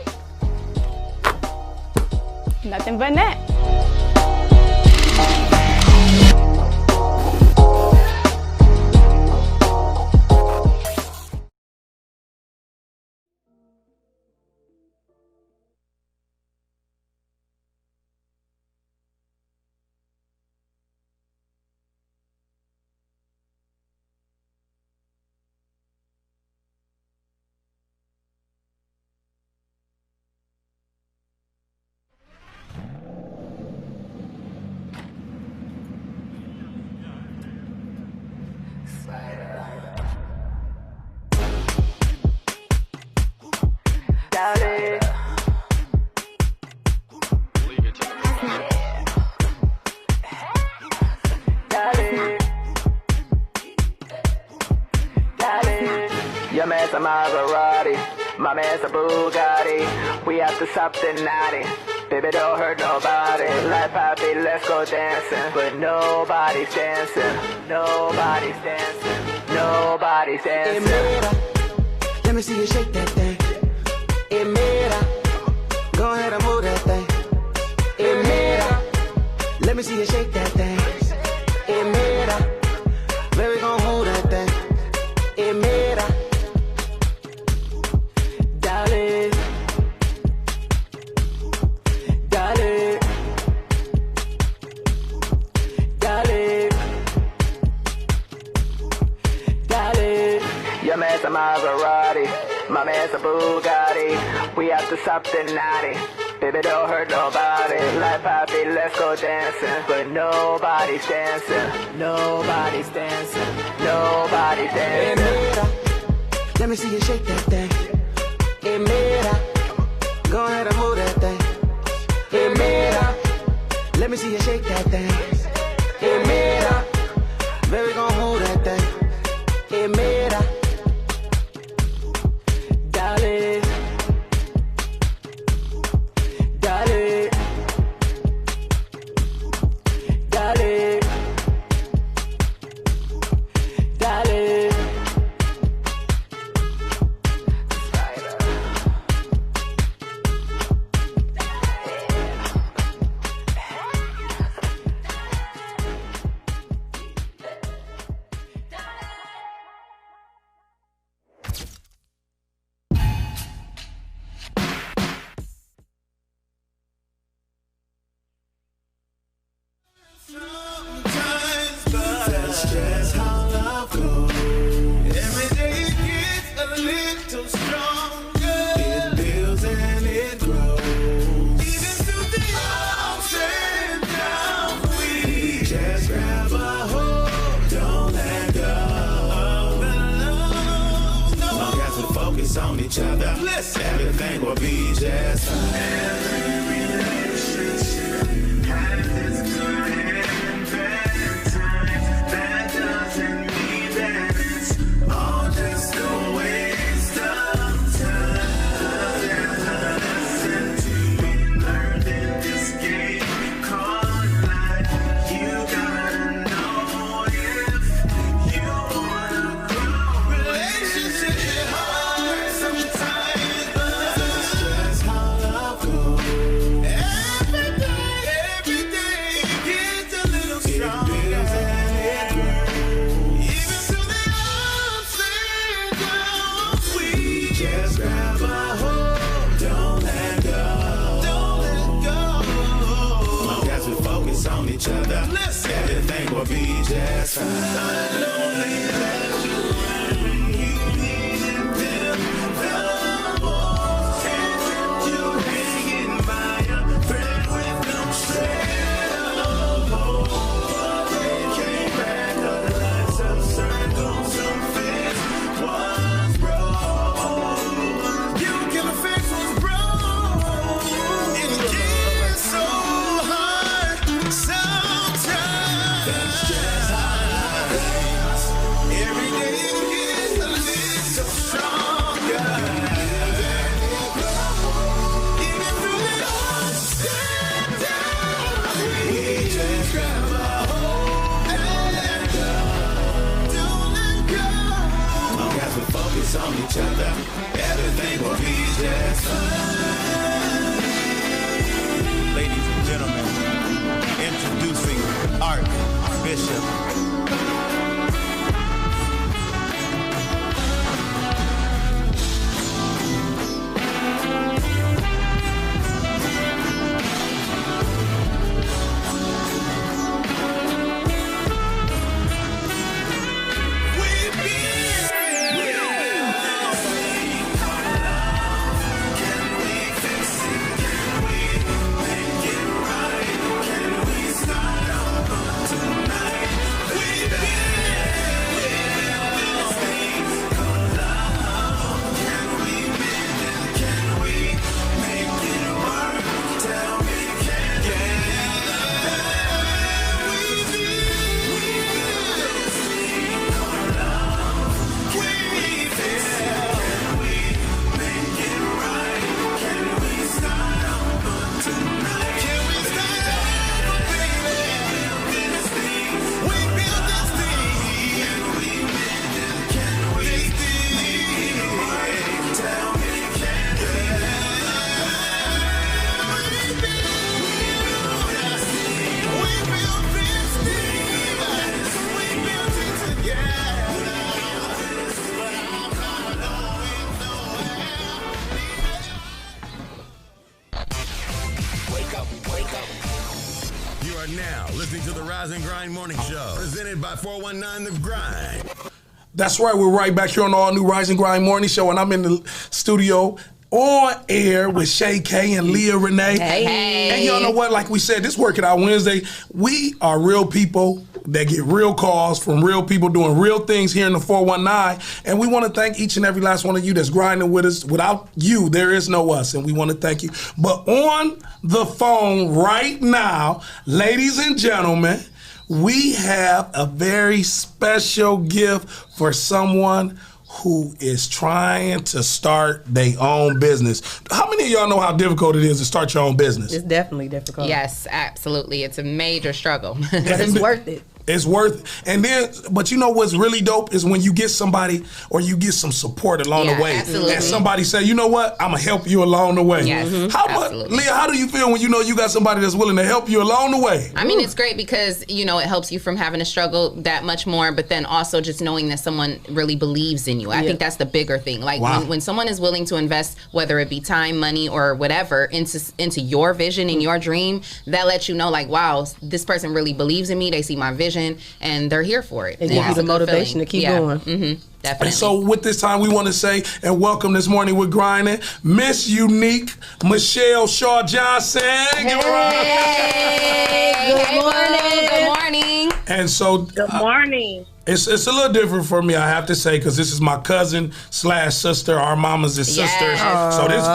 nothing but net.
Your man's a Maserati, my man's a Bugatti. We after something naughty. Baby, don't hurt nobody. Like Poppy, let's go dancing. But nobody's dancing. Nobody's dancing. Nobody's dancing.
Mira, let me see you shake that thing. Mira, go ahead and move that thing. Mira, let me see you shake that thing. Mira, baby, gon' move that thing. Mira, dale, dale, dale, dale.
Your man's a Maserati, my man's a Bugatti. We after something naughty. Baby, don't hurt nobody. Like Poppy, let's go dancing. But nobody's dancing. Nobody's dancing. Nobody's dancing.
Mira, let me see you shake that thing. Mira, go ahead and move that thing. Mira, let me see you shake that thing. Mira, baby, gon' move that thing. Mira,
just how love goes. Every day it gets a little stronger. It builds and it grows. Even through the ups and downs, we just grab a hold, don't let go of the love. Long as we focus on each other, listen, everything will be just fine. Every relationship has its good and bad times. That doesn't mean that it's all just a waste of time. There's a lesson to be learned in this game called life. You gotta know if you wanna grow. Relationships get hard sometimes, but that's just how love goes. Every day it gets a little stronger. Even through the ups and downs, we just grab a hold, don't let go. Don't let go. Long as we focus on each other, listen, everything will be just fine. I know that you needed them, the most, and you hanging by a thread with no shred of hope. They came back, the lights of circles, some fix was broke. You can fix what's broke. It gets so hard sometimes. That's just how life is. Every day it gets a little stronger. Even through the ups and downs, we just grab a hold and let go. Don't let go. Long as we focus on each other, everything will be just fine. Ladies and gentlemen, introducing Art Bishop.
You are now listening to the Rise and Grind Morning Show, presented by 419 The Grind.
That's right. We're right back here on the all new Rise and Grind Morning Show, and I'm in the studio on air with Shay K and Leah Renee.
Hey.
And y'all know what? Like we said, this Work It Out Wednesday, we are real people that get real calls from real people doing real things here in the 419. And we want to thank each and every last one of you that's grinding with us. Without you, there is no us, and we want to thank you. But on the phone right now, ladies and gentlemen, we have a very special gift for someone who is trying to start their own business. How many of y'all know how difficult it is to start your own business?
It's definitely difficult.
Yes, absolutely. It's a major struggle.
But it's worth it.
It's worth it. And then, but you know what's really dope is when you get somebody or you get some support along the way.
Absolutely.
And somebody say, you know what, I'm going to help you along the way.
Yes, absolutely.
Leah, how do you feel when you know you got somebody that's willing to help you along the way?
I mean, it's great because, you know, it helps you from having to struggle that much more, but then also just knowing that someone really believes in you. I think that's the bigger thing. Like when someone is willing to invest, whether it be time, money, or whatever, into your vision and your dream, that lets you know, like, wow, this person really believes in me. They see my vision. vision, and they're here for it.
And give you
it's
the
a good
motivation
feeling.
to keep going.
Definitely.
And so with this time, we want to say and welcome this morning with Grinding, Miss Unique Michelle Shaw Johnson. Give her a round.
Hey, good morning.
And so
Good morning.
it's a little different for me, I have to say, because this is my cousin / sister. Our mamas is sisters, so this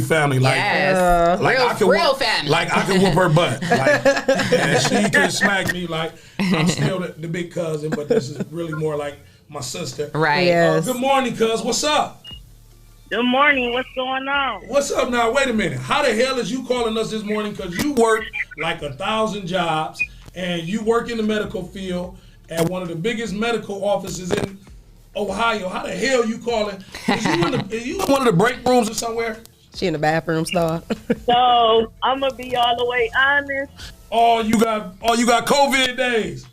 family. Like,
Real family.
Like I can whoop her butt. Like, and she can smack me. Like I'm still the big cousin, but this is really more like my sister.
Right.
Yes.
Good morning, cuz. What's up?
Good morning. What's going on?
What's up now? Wait a minute. How the hell is you calling us this morning? Because you work like 1,000 jobs and you work in the medical field at one of the biggest medical offices in Ohio. How the hell you calling? Is you in one of the break rooms or somewhere?
She in the bathroom stall.
So I'm gonna be all the way honest.
You got COVID days.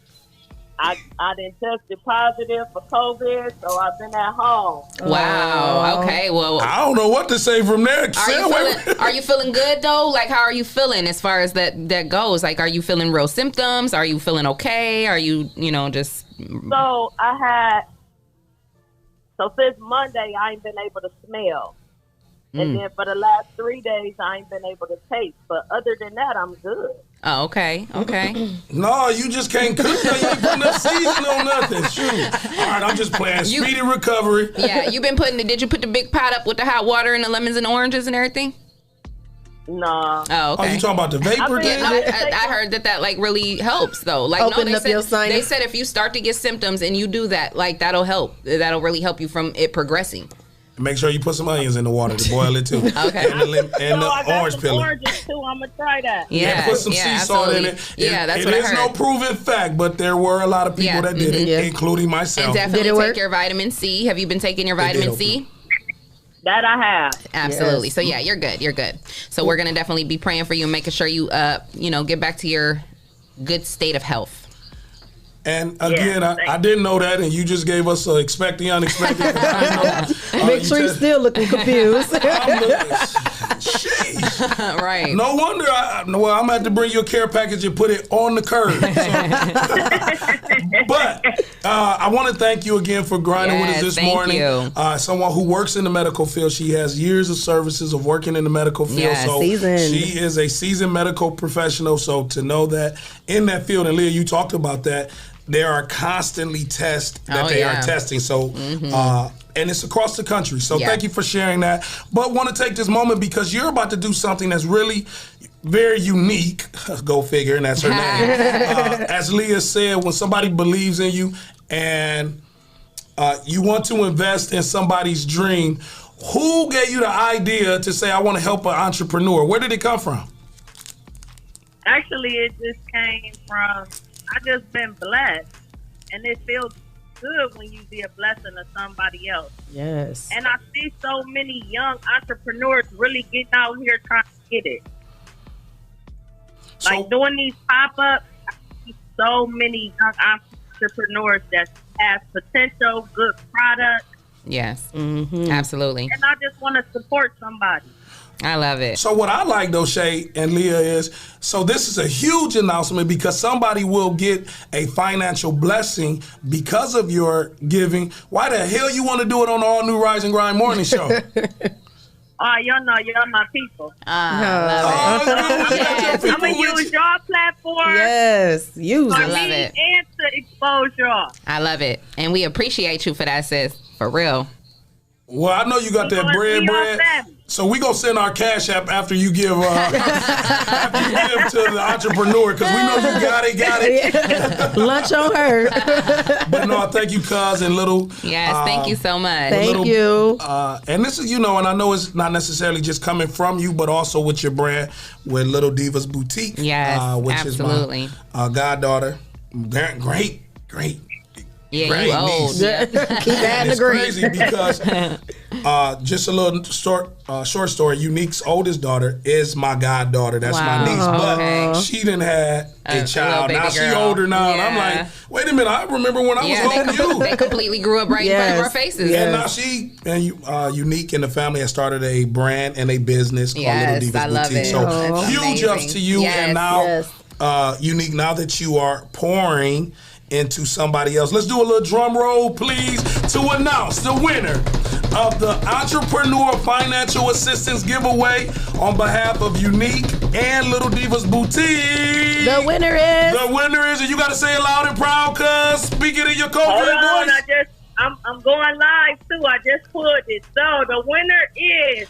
I done tested positive for COVID, so I've been at home.
Wow. Okay. Well,
I don't know what to say from there.
are you feeling good though? Like, how are you feeling as far as that goes? Like, are you feeling real symptoms? Are you feeling okay? Are you, just?
So since Monday, I ain't been able to smell. And then for the last 3 days, I ain't been able to taste. But other than that, I'm good.
Oh, okay.
No, you just can't cook. You ain't putting no season on nothing. Shoot. All right, I'm just playing. Speedy recovery.
Yeah, did you put the big pot up with the hot water and the lemons and oranges and everything?
No.
Oh, okay.
Oh, you talking about the vapor?
I heard that like really helps though. Like,
Open up your sinus.
They said if you start to get symptoms and you do that, like that'll help. That'll really help you from it progressing.
Make sure you put some onions in the water to boil it too.
Okay.
And the
I got
orange
some
peel.
oranges too. I'm gonna try that.
Yeah,
Put some sea salt in it.
Yeah, that's
it
what I
is
heard.
no proven fact, but there were a lot of people that did it, including myself.
And definitely
Did it
take
work?
your vitamin C. Have you been taking your vitamin C?
That I have.
Absolutely. So yeah, you're good. So we're gonna definitely be praying for you and making sure you get back to your good state of health.
And again, I didn't know that, and you just gave us expect the unexpected.
Make sure you're still looking confused.
Sheesh.
Right.
No wonder. I'm gonna have to bring you a care package and put it on the curb. But I want to thank you again for grinding with us this morning.
You.
Someone who works in the medical field. She has years of services of working in the medical field.
Yes.
So
Seasoned.
she is a seasoned medical professional. So to know that in that field, and Leah, you talked about that. There are constantly tests that they are testing. So, and it's across the country. So thank you for sharing that. But want to take this moment because you're about to do something that's really very unique. Go figure, and that's her name. As Leah said, when somebody believes in you and you want to invest in somebody's dream, who gave you the idea to say, I want to help an entrepreneur? Where did it come from?
Actually, it just came from, I just been blessed. And it feels good when you be a blessing to somebody else.
Yes.
And I see so many young entrepreneurs really getting out here trying to get it. Like doing these pop-ups, I see so many young entrepreneurs that have potential, good products.
Yes. Absolutely.
And I just want to support somebody.
I love it.
So what I like though, Shay and Leah, is so this is a huge announcement because somebody will get a financial blessing because of your giving. Why the hell you want to do it on the all new Rise and Grind morning show?
Y'all know y'all my people.
Love it.
I'm going to use y'all platform
Yes, use
for
it.
love
me
it.
and to expose y'all.
I love it. And we appreciate you for that, sis. For real.
Well, I know you got that bread. So we gonna send our cash app after you give after you give to the entrepreneur because we know you got it.
Lunch on her.
But no, thank you, cuz and little.
Yes, thank you so much.
Thank you.
And this is, and I know it's not necessarily just coming from you, but also with your brand with Little Divas Boutique.
Yes,
which
absolutely.
is my goddaughter. Great.
Yeah,
Great
you old.
niece.
Yeah.
Keep adding the
It's
green.
crazy because just a little short story. Unique's oldest daughter is my goddaughter. That's my niece. But she didn't have a child. Now she older now. And I'm like, wait a minute. I remember when I was holding you.
They completely grew up right in front of our faces.
And now she and Unique and the family has started a brand and a business called Little Divas
I love
Boutique.
it.
So
That's
huge
amazing.
ups to you. And now, Unique, now that you are pouring into somebody else. Let's do a little drum roll, please, to announce the winner of the Entrepreneur Financial Assistance giveaway on behalf of Unique and Little Divas Boutique.
The winner is.
The winner is, and you got to say it loud and proud, cuz. Speak it in your
Hold
coaching
on,
voice.
I'm going live too. I just put it. So the winner is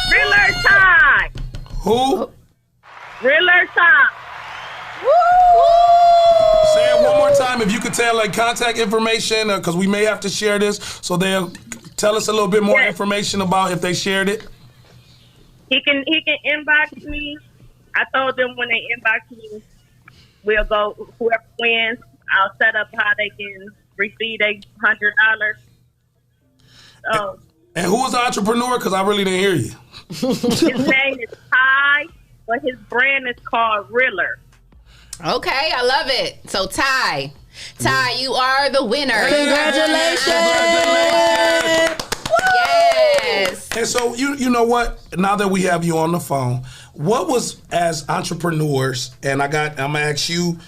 Thriller Time.
Who?
Thriller Time.
Say it one more time. If you could tell like contact information, because we may have to share this, so they'll tell us a little bit more information about if they shared it.
He can inbox me. I told them when they inbox me, we'll go. Whoever wins, I'll set up how they can receive $100. So,
and who was the entrepreneur? Because I really didn't hear you.
his name is Ty, but his brand is called Riller.
Okay, I love it. So Ty, you are the winner.
Congratulations.
Yes.
And so you know what? Now that we have you on the phone, what was, as entrepreneurs, and I'm gonna ask you,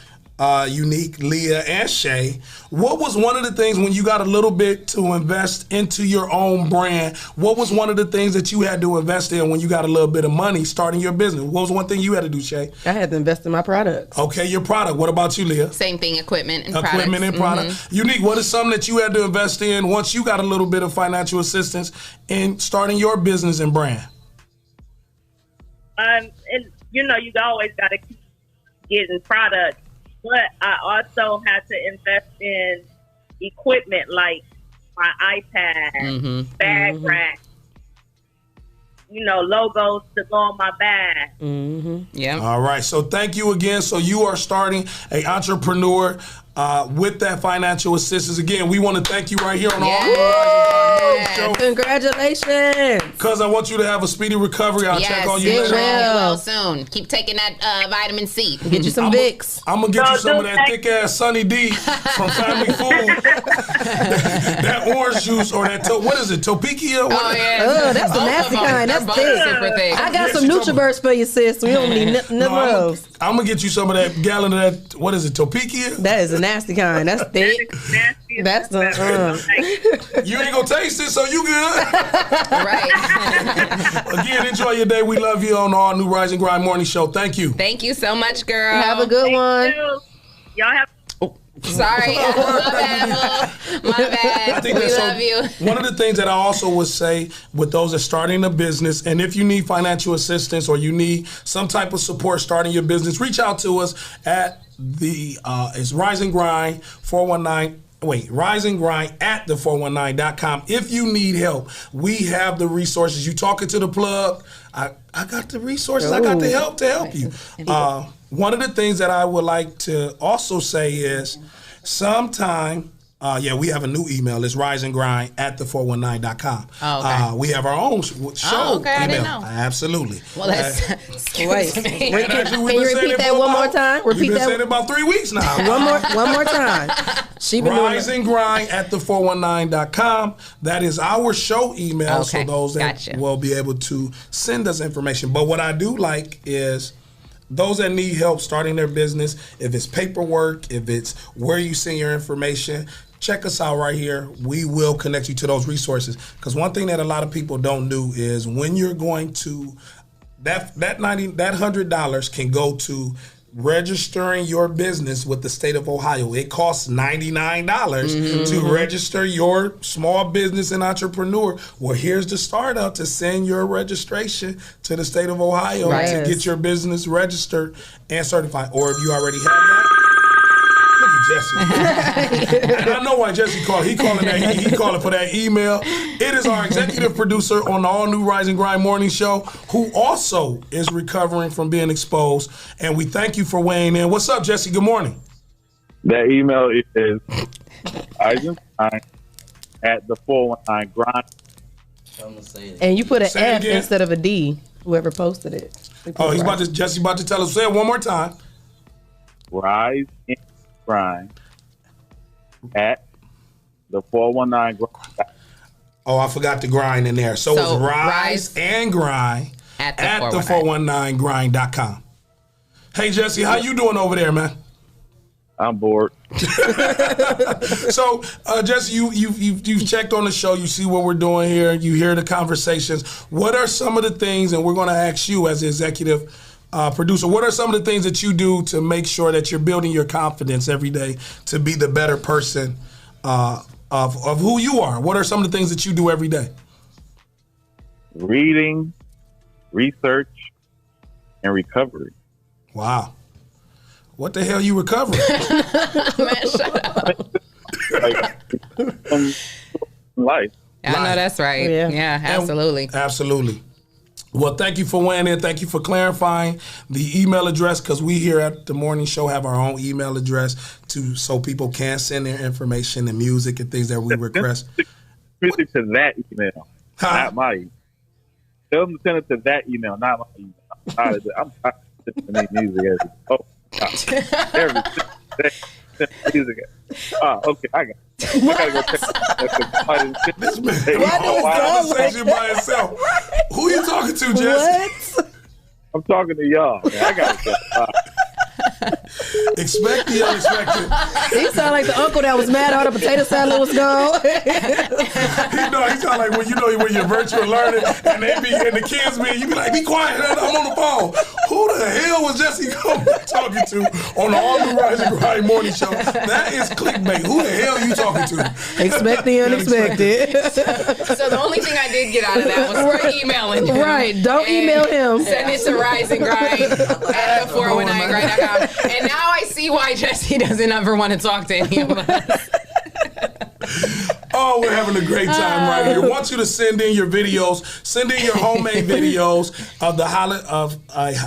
Unique, Leah, and Shay, what was one of the things when you got a little bit to invest into your own brand? What was one of the things that you had to invest in when you got a little bit of money starting your business? What was one thing you had to do, Shay?
I had to invest in my products.
Okay, your product. What about you, Leah?
Same thing, equipment and products.
Equipment and product. Unique, what is something that you had to invest in once you got a little bit of financial assistance in starting your business and brand?
And you always got to keep getting products. But I also had to invest in equipment like my iPad, bag rack, logos to go on my bag.
Yeah.
All right. So thank you again. So you are starting an entrepreneur with that financial assistance. Again, we want to thank you right here on All New Rising Show.
Congratulations.
Because I want you to have a speedy recovery. I'll check on you
Yes,
later.
you will soon. Keep taking that vitamin C.
Get you some Vicks.
I'm going to get you some of that thick-ass Sunny D from Family Food. that orange juice or that, what is it, Topeka?
Oh, yeah.
Oh, that's the nasty kind. That's thick.
Super thick.
I got some NutriBurst for you, sis. We don't need nothing of those.
I'm going to get you some of that gallon of that, what is it, Topeka?
That is a nasty kind. That's thick. That's the.
You ain't going to taste it, so you good.
Right.
Again, enjoy your day. We love you on the All New Rise and Grind Morning Show. Thank you.
Thank you so much, girl.
Have a good one.
Y'all have.
Sorry. My bad. My bad.
I think
we
that's
love you.
One of the things that I also would say with those that are starting a business, and if you need financial assistance or you need some type of support starting your business, reach out to us at it's Rise and Grind 419. Rise and Grind at the419.com. If you need help, we have the resources. You talking to the plug, I got the resources. I got the help to help you. One of the things that I would like to also say is sometime, we have a new email. It's riseandgrind at the419.com.
Oh, okay.
We have our own show
okay.
email.
I didn't know.
Absolutely.
Well, that's
Wait.
Can
Can you repeat that one more time?
We've
Repeat
been
that
saying it about 3 weeks now.
one more time. She been doing
Rise and Grind at the419.com. That is our show email, so
Okay,
those that
gotcha.
will be able to send us information. But what I do like is those that need help starting their business, if it's paperwork, if it's where you send your information, check us out right here. We will connect you to those resources. Because one thing that a lot of people don't do is when you're going to that $100 can go to registering your business with the state of Ohio. It costs $99 to register your small business and entrepreneur. Well, here's the startup to send your registration to the state of Ohio to get your business registered and certified. Or if you already have that, look at Jesse. And I know why Jesse called. He calling for that email. It is our executive producer on the All New Rise and Grind Morning Show, who also is recovering from being exposed. And we thank you for weighing in. What's up, Jesse? Good morning.
That email is Eisenstein at the 419 Grind.
And you put an
Say it
F
again.
instead of a D. Whoever posted it.
Oh, Jesse about to tell us. Say it one more time.
Rise and Grind at the 419 Grind.
Oh, I forgot the grind in there. So it's Rise and Grind at the 419grind.com. Hey, Jesse, how you doing over there, man?
I'm bored.
So, Jesse, you've checked on the show. You see what we're doing here. You hear the conversations. What are some of the things, and we're going to ask you as the executive producer, what are some of the things that you do to make sure that you're building your confidence every day to be the better person of who you are? What are some of the things that you do every day?
Reading, research, and recovery.
Wow. What the hell you recovering?
Man, shut up.
Life.
I know that's right. Yeah, absolutely.
Absolutely. Well, thank you for weighing in. Thank you for clarifying the email address, because we here at the morning show have our own email address so people can send their information and music and things that we request.
Music to that email, not my email. Tell them to send it to that email, not my email. I'm tired of sending music. Oh, God. Every music. Okay, I got it. I gotta go check
this man. Conversation by itself. Who you talking to, Jesse?
What?
I'm talking to y'all. Man. I gotta go.
Expect the unexpected.
He sound like the uncle that was mad all the potato salad was gone.
He sound like when you're virtual learning and the kids you be like, be quiet, I'm on the phone. Who the hell was Jesse Coleman talking to on the All New Rise and Grind morning show? That is clickbait. Who the hell are you talking to?
Expect the unexpected.
So the only thing I did get out of that was we're emailing him.
Right, don't email him.
Send it to Rise and Grind at the 419grind.com. And now I see why Jesse doesn't ever want to talk to any of us.
Oh, we're having a great time right here. I want you to send in your videos, send in your homemade videos of the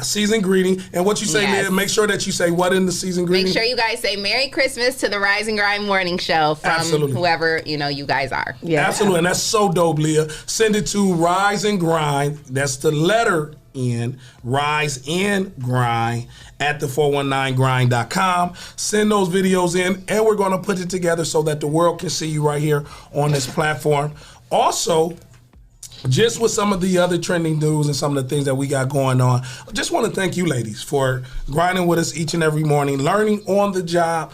season greeting. And what you say, Leah, make sure that you say what in the season greeting.
Make sure you guys say Merry Christmas to the Rise and Grind morning show from whoever you guys are.
Yeah, absolutely. And that's so dope, Leah. Send it to Rise and Grind. That's the letter N, Rise and Grind at the 419grind.com. Send those videos in, and we're going to put it together so that the world can see you right here on this platform. Also, just with some of the other trending news and some of the things that we got going on, I just want to thank you ladies for grinding with us each and every morning, learning on the job,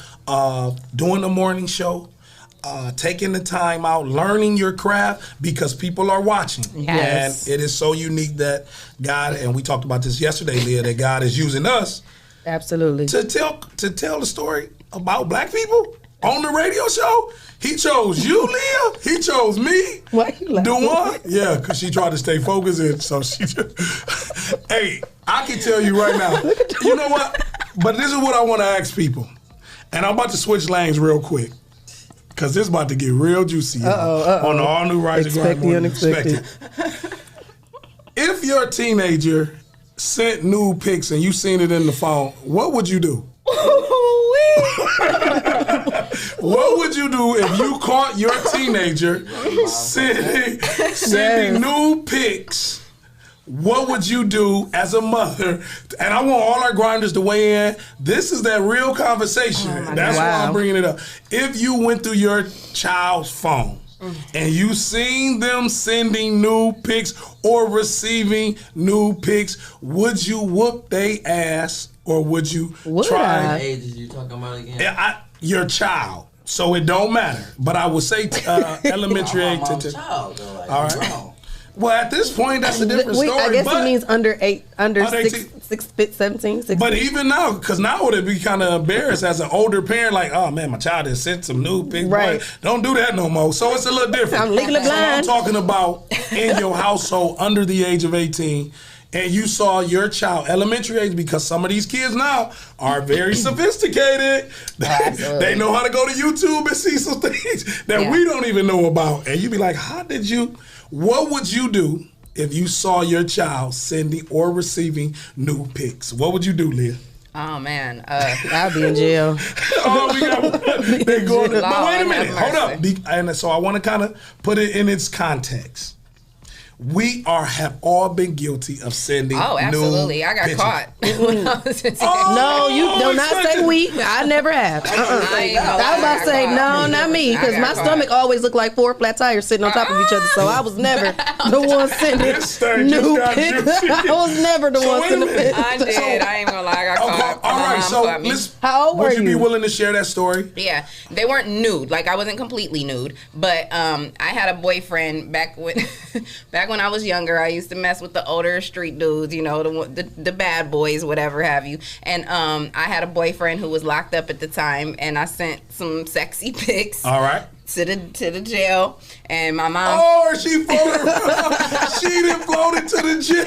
doing the morning show, taking the time out, learning your craft, because people are watching.
Yes.
And it is so unique that God, and we talked about this yesterday, Leah, that God is using us
absolutely
to tell the story about black people on the radio show. He chose you, Leah. He chose me.
Why you laughing?
Dewan. Yeah, because she tried to stay focused in. So she just, hey, I can tell you right now. You know what? But this is what I want to ask people. And I'm about to switch lanes real quick, because this is about to get real juicy on the All New Rise and Grind morning. Unexpected. If your teenager sent nude pics and you seen it in the phone, what would you do? What would you do if you caught your teenager sending nude pics? What would you do as a mother? And I want all our grinders to weigh in. This is that real conversation. That's why I'm bringing it up. If you went through your child's phone and you seen them sending nude pics or receiving nude pics, would you whoop they ass, or would you try?
What age is you talking about again?
Your child. So it don't matter. But I would say elementary age to
child, though, like,
all right.
wrong.
Well, at this point, that's a different story.
I guess
but
it means under 17, 16.
But even now, because now would it be kind of embarrassed as an older parent, like, oh man, my child has sent some nude pics.
Right.
Boy, don't do that no more. So it's a little different.
I'm legally blind.
So I'm talking about in your household under the age of 18, and you saw your child elementary age, because some of these kids now are very sophisticated. They know how to go to YouTube and see some things that we don't even know about. And you be like, what would you do if you saw your child sending or receiving nude pics? What would you do, Leah?
Oh, man.
I'd be in jail.
We got one. But wait a minute. Hold up. And so I want to kind of put it in its context. We have all been guilty of sending
absolutely. I got
pictures.
Caught.
No, you do not say we. I never have. I was about to say, no, not me, because my stomach always looked like 4 flat tires sitting on top of each other, so I was never the one sending new pics. I was never the one sending pics.
I did. I ain't gonna lie, I got caught.
All right, so
how old were
would you be
you?
willing to share that story?
Yeah, they weren't nude. Like, I wasn't completely nude, but I had a boyfriend back when I was younger. I used to mess with the older street dudes, you know, the bad boys, whatever have you. And I had a boyfriend who was locked up at the time, and I sent some sexy pics.
All right.
To the jail, and my mom.
Oh, she floated. She didn't float into the jail.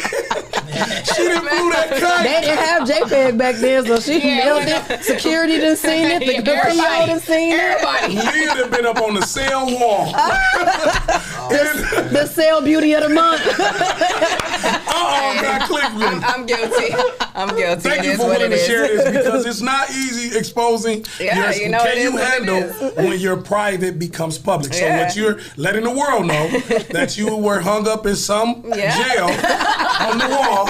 She didn't flew that kite.
They didn't have JPEG back then, so she mailed it. Security done seen it. The PO done seen it.
Leah done been up on the sale wall.
The sale beauty of the month.
Not Cleveland.
I'm guilty. I'm guilty.
Thank you for willing to share this, because it's not easy exposing.
Yeah, you know,
can
it
you
is
handle when your private becomes public? So what you're letting the world know that you were hung up in some jail on the wall.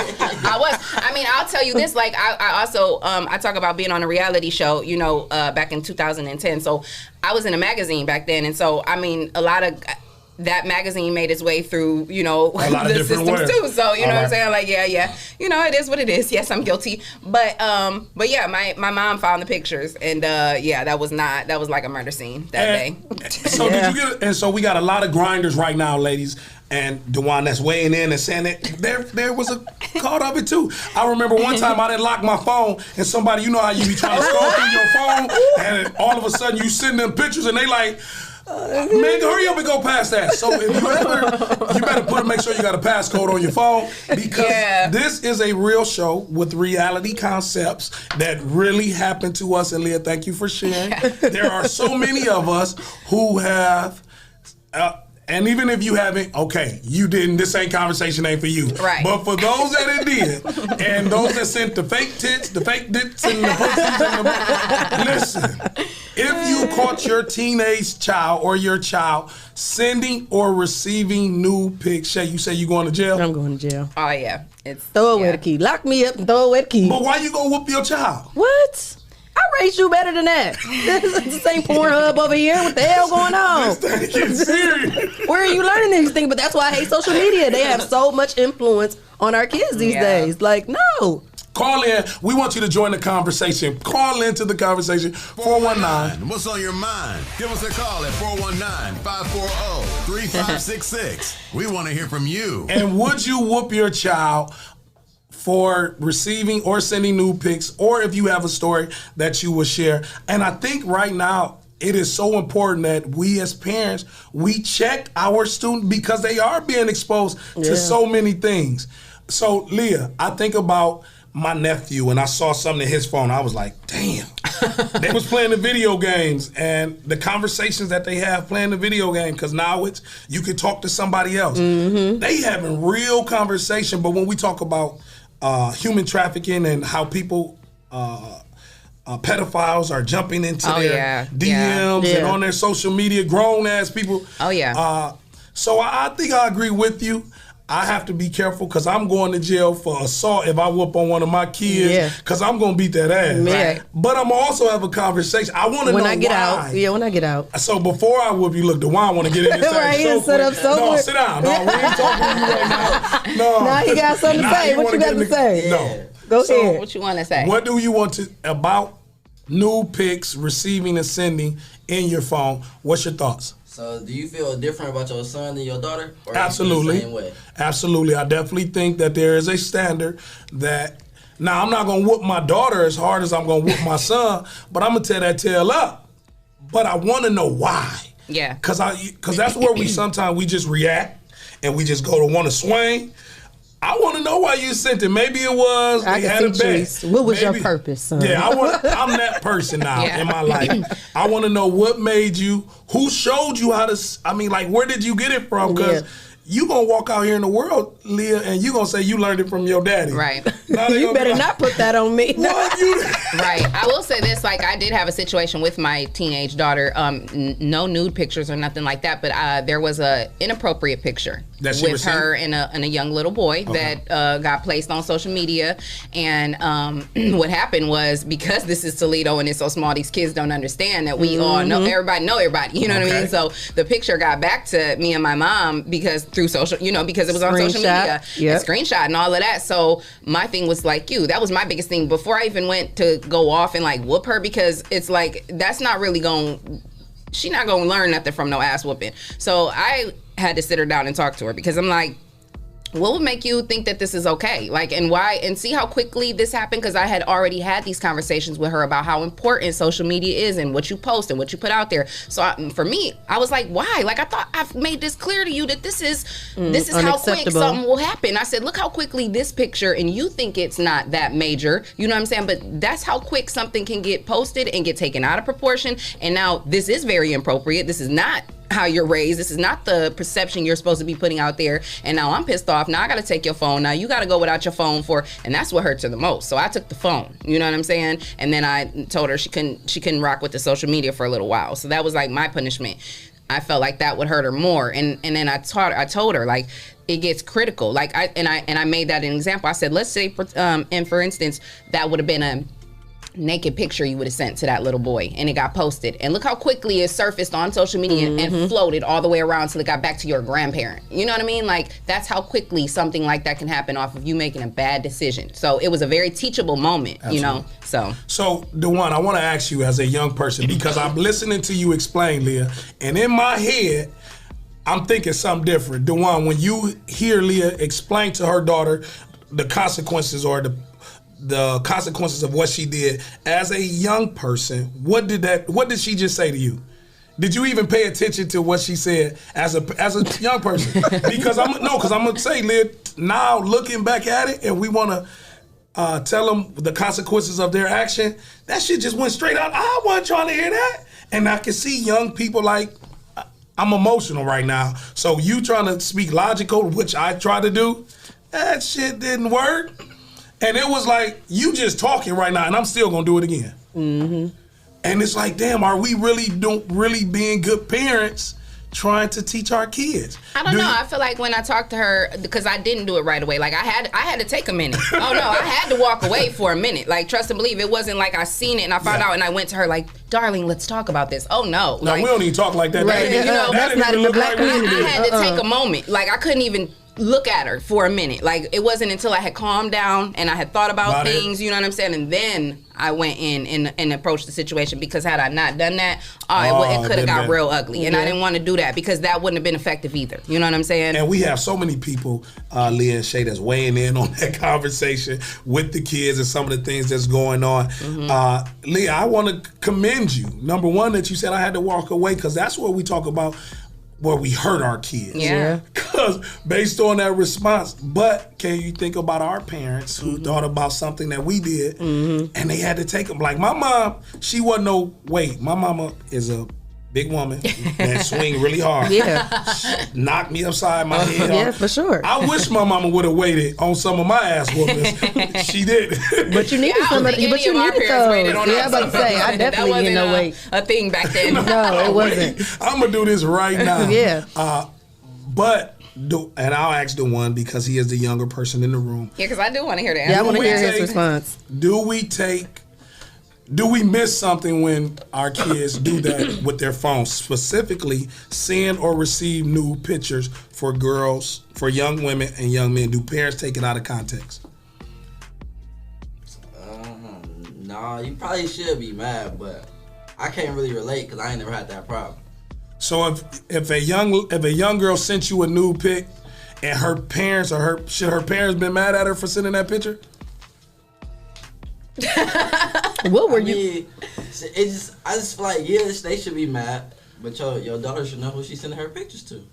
I'll tell you this. Like, I also I talk about being on a reality show, you know, back in 2010. So I was in a magazine back then, and so a lot of that magazine made its way through, you know, the systems too. So, you know what I'm saying? Like, yeah. You know, it is what it is. Yes, I'm guilty. But yeah, my mom found the pictures, and that was like a murder scene that day.
So did you get? And so we got a lot of grinders right now, ladies. And Dewan that's weighing in and saying that there was a caught of it too. I remember one time I didn't lock my phone, and somebody, you know how you be trying to scroll through your phone, and all of a sudden you send them pictures, and they like, man, hurry up and go past that. So if you better make sure you got a passcode on your phone, because this is a real show with reality concepts that really happened to us. And Leah, thank you for sharing. There are so many of us who have. And even if you haven't, okay, you didn't, this conversation ain't for you.
Right.
But for those that it did, and those that sent the fake tits, the fake dits, and the pussies, listen, if you caught your teenage child or your child sending or receiving nude pics, Shay, you say you going to jail?
I'm going to jail.
Oh, yeah.
Throw away the key. Lock me up and throw away the key.
But why you gonna whoop your child?
What? I raised you better than that. This ain't Pornhub over here. What the hell going on?
This thing is serious.
Where are you learning these things? But that's why I hate social media. They have so much influence on our kids these days. Like, no.
Call in. We want you to join the conversation. Call into the conversation. 419.
What's on your mind? Give us a call at 419-540-3566. We want to hear from you.
And would you whoop your child for receiving or sending nude pics, or if you have a story that you will share? And I think right now it is so important that we as parents, we check our students, because they are being exposed to so many things. So Leah, I think about my nephew, and I saw something in his phone. I was like, damn. They was playing the video games, and the conversations that they have playing the video game, because now it's, you can talk to somebody else. They having real conversation. But when we talk about human trafficking and how people, pedophiles are jumping into their DMs and on their social media, grown ass people. So I think I agree with you. I have to be careful, because I'm going to jail for assault if I whoop on one of my kids, because I'm going to beat that ass.
Right.
But I'm also have a conversation. I want to know
when I get
why.
out. Yeah, when I get out.
So before I whoop you, look, DeJuan want to get in this thing so quick. No, sit down. No, we ain't talking to you right now. No.
Now he got something to say. What you got to say?
No.
Go ahead.
What you want to say?
What do you want to, about nude pics, receiving and sending in your phone? What's your thoughts?
So do you feel different about your son than your daughter? Or
Absolutely.
The same way?
Absolutely. I definitely think that there is a standard that, now I'm not going to whoop my daughter as hard as I'm going to whoop my son, but I'm going to tear that tail up. But I want to know why.
Yeah.
Because that's where we sometimes we just react and we just go to want to swing. I want to know why you sent it. Maybe it was
I
they had a bet.
What was your purpose, son?
Yeah, I'm that person now in my life. I want to know what made you, who showed you how to, I mean, like, where did you get it from? Because you going to walk out here in the world, Leah, and you going to say you learned it from your daddy.
Right.
You better not put that on me.
Right. I will say this, like, I did have a situation with my teenage daughter. No nude pictures or nothing like that, but there was a inappropriate picture with her and a young little boy that got placed on social media. And what happened was, because this is Toledo and it's so small, these kids don't understand that we all know everybody. You know what I mean? So the picture got back to me and my mom, because through through social, because it was on social media,
Yep.
a screenshot and all of that. So my thing was like that was my biggest thing before I even went to go off and like whoop her, because it's like, that's not really she's not going to learn nothing from no ass whooping. So I had to sit her down and talk to her, because I'm like, what would make you think that this is okay? Like, and why? And see how quickly this happened, because I had already had these conversations with her about how important social media is and what you post and what you put out there. So for me, I was like, why? Like, I thought I've made this clear to you that this is how quick something will happen. I said, look how quickly this picture, and you think it's not that major, you know what I'm saying? But that's how quick something can get posted and get taken out of proportion. And now this is very inappropriate. This is not how you're raised. This is not the perception you're supposed to be putting out there. And now I'm pissed off. Now I got to take your phone. Now you got to go without your phone and that's what hurt her the most. So I took the phone, you know what I'm saying? And then I told her she couldn't rock with the social media for a little while. So that was like my punishment. I felt like that would hurt her more. And then I told her like, it gets critical. Like I made that an example. I said, let's say for instance, that would have been a naked picture you would have sent to that little boy, and it got posted, and look how quickly it surfaced on social media and floated all the way around till it got back to your grandparent. You know what I mean? Like, that's how quickly something like that can happen off of you making a bad decision. So it was a very teachable moment. Absolutely. So
DeJuan, I want to ask you as a young person, because I'm listening to you explain, Leah, and in my head I'm thinking something different. DeJuan, when you hear Leah explain to her daughter the consequences or the consequences of what she did as a young person, what did she just say to you? Did you even pay attention to what she said as a young person? Because I'm gonna say, Leah, now looking back at it, and we want to tell them the consequences of their action, that shit just went straight out. I wasn't trying to hear that. And I can see young people like, I'm emotional right now. So you trying to speak logical, which I try to do, that shit didn't work. And it was like, you just talking right now, and I'm still gonna do it again. Mm-hmm. And it's like, damn, are we really being good parents trying to teach our kids?
I don't know. I feel like when I talked to her, because I didn't do it right away. Like I had to take a minute. Oh no, I had to walk away for a minute. Like, trust and believe, it wasn't like I seen it and I found out and I went to her like, darling, let's talk about this. Oh no.
No, we don't even talk like that.
Right. That's not in the black community.
I had to take a moment. Like, I couldn't even look at her for a minute. Like, it wasn't until I had calmed down and I had thought about things, you know what I'm saying? And then I went in and approached the situation, because had I not done that, it could have got real ugly. And I didn't want to do that, because that wouldn't have been effective either. You know what I'm saying?
And we have so many people, Leah and Shay, that's weighing in on that conversation with the kids and some of the things that's going on. Mm-hmm. Leah, I want to commend you. Number one, that you said I had to walk away, because that's what we talk about, where we hurt our kids.
Yeah.
Because based on that response, but can you think about our parents who thought about something that we did and they had to take them? Like my mom, she wasn't my mama is a big woman that swing really hard.
Yeah.
Knocked me upside my head.
Yeah, for sure.
I wish my mama would have waited on some of my ass whoopings. She did.
But you needed somebody. But you needed those. Yeah, I'm about to say, I definitely didn't know wait.
A thing back then.
No, it wasn't.
I'm gonna do this right now.
Yeah.
And I'll ask DeJuan, because he is the younger person in the room.
Yeah, because I do want to hear the answer.
Yeah, I want to hear his response.
Do we miss something when our kids do that with their phones, specifically send or receive nude pictures for girls, for young women and young men? Do parents take it out of context?
Nah, you probably should be mad, but I can't really relate because I ain't never had that problem.
So if a young girl sent you a nude pic, and her parents should her parents been mad at her for sending that picture?
What were you?
I just feel like, yes, they should be mad, but your daughter should know who she's sending her pictures to.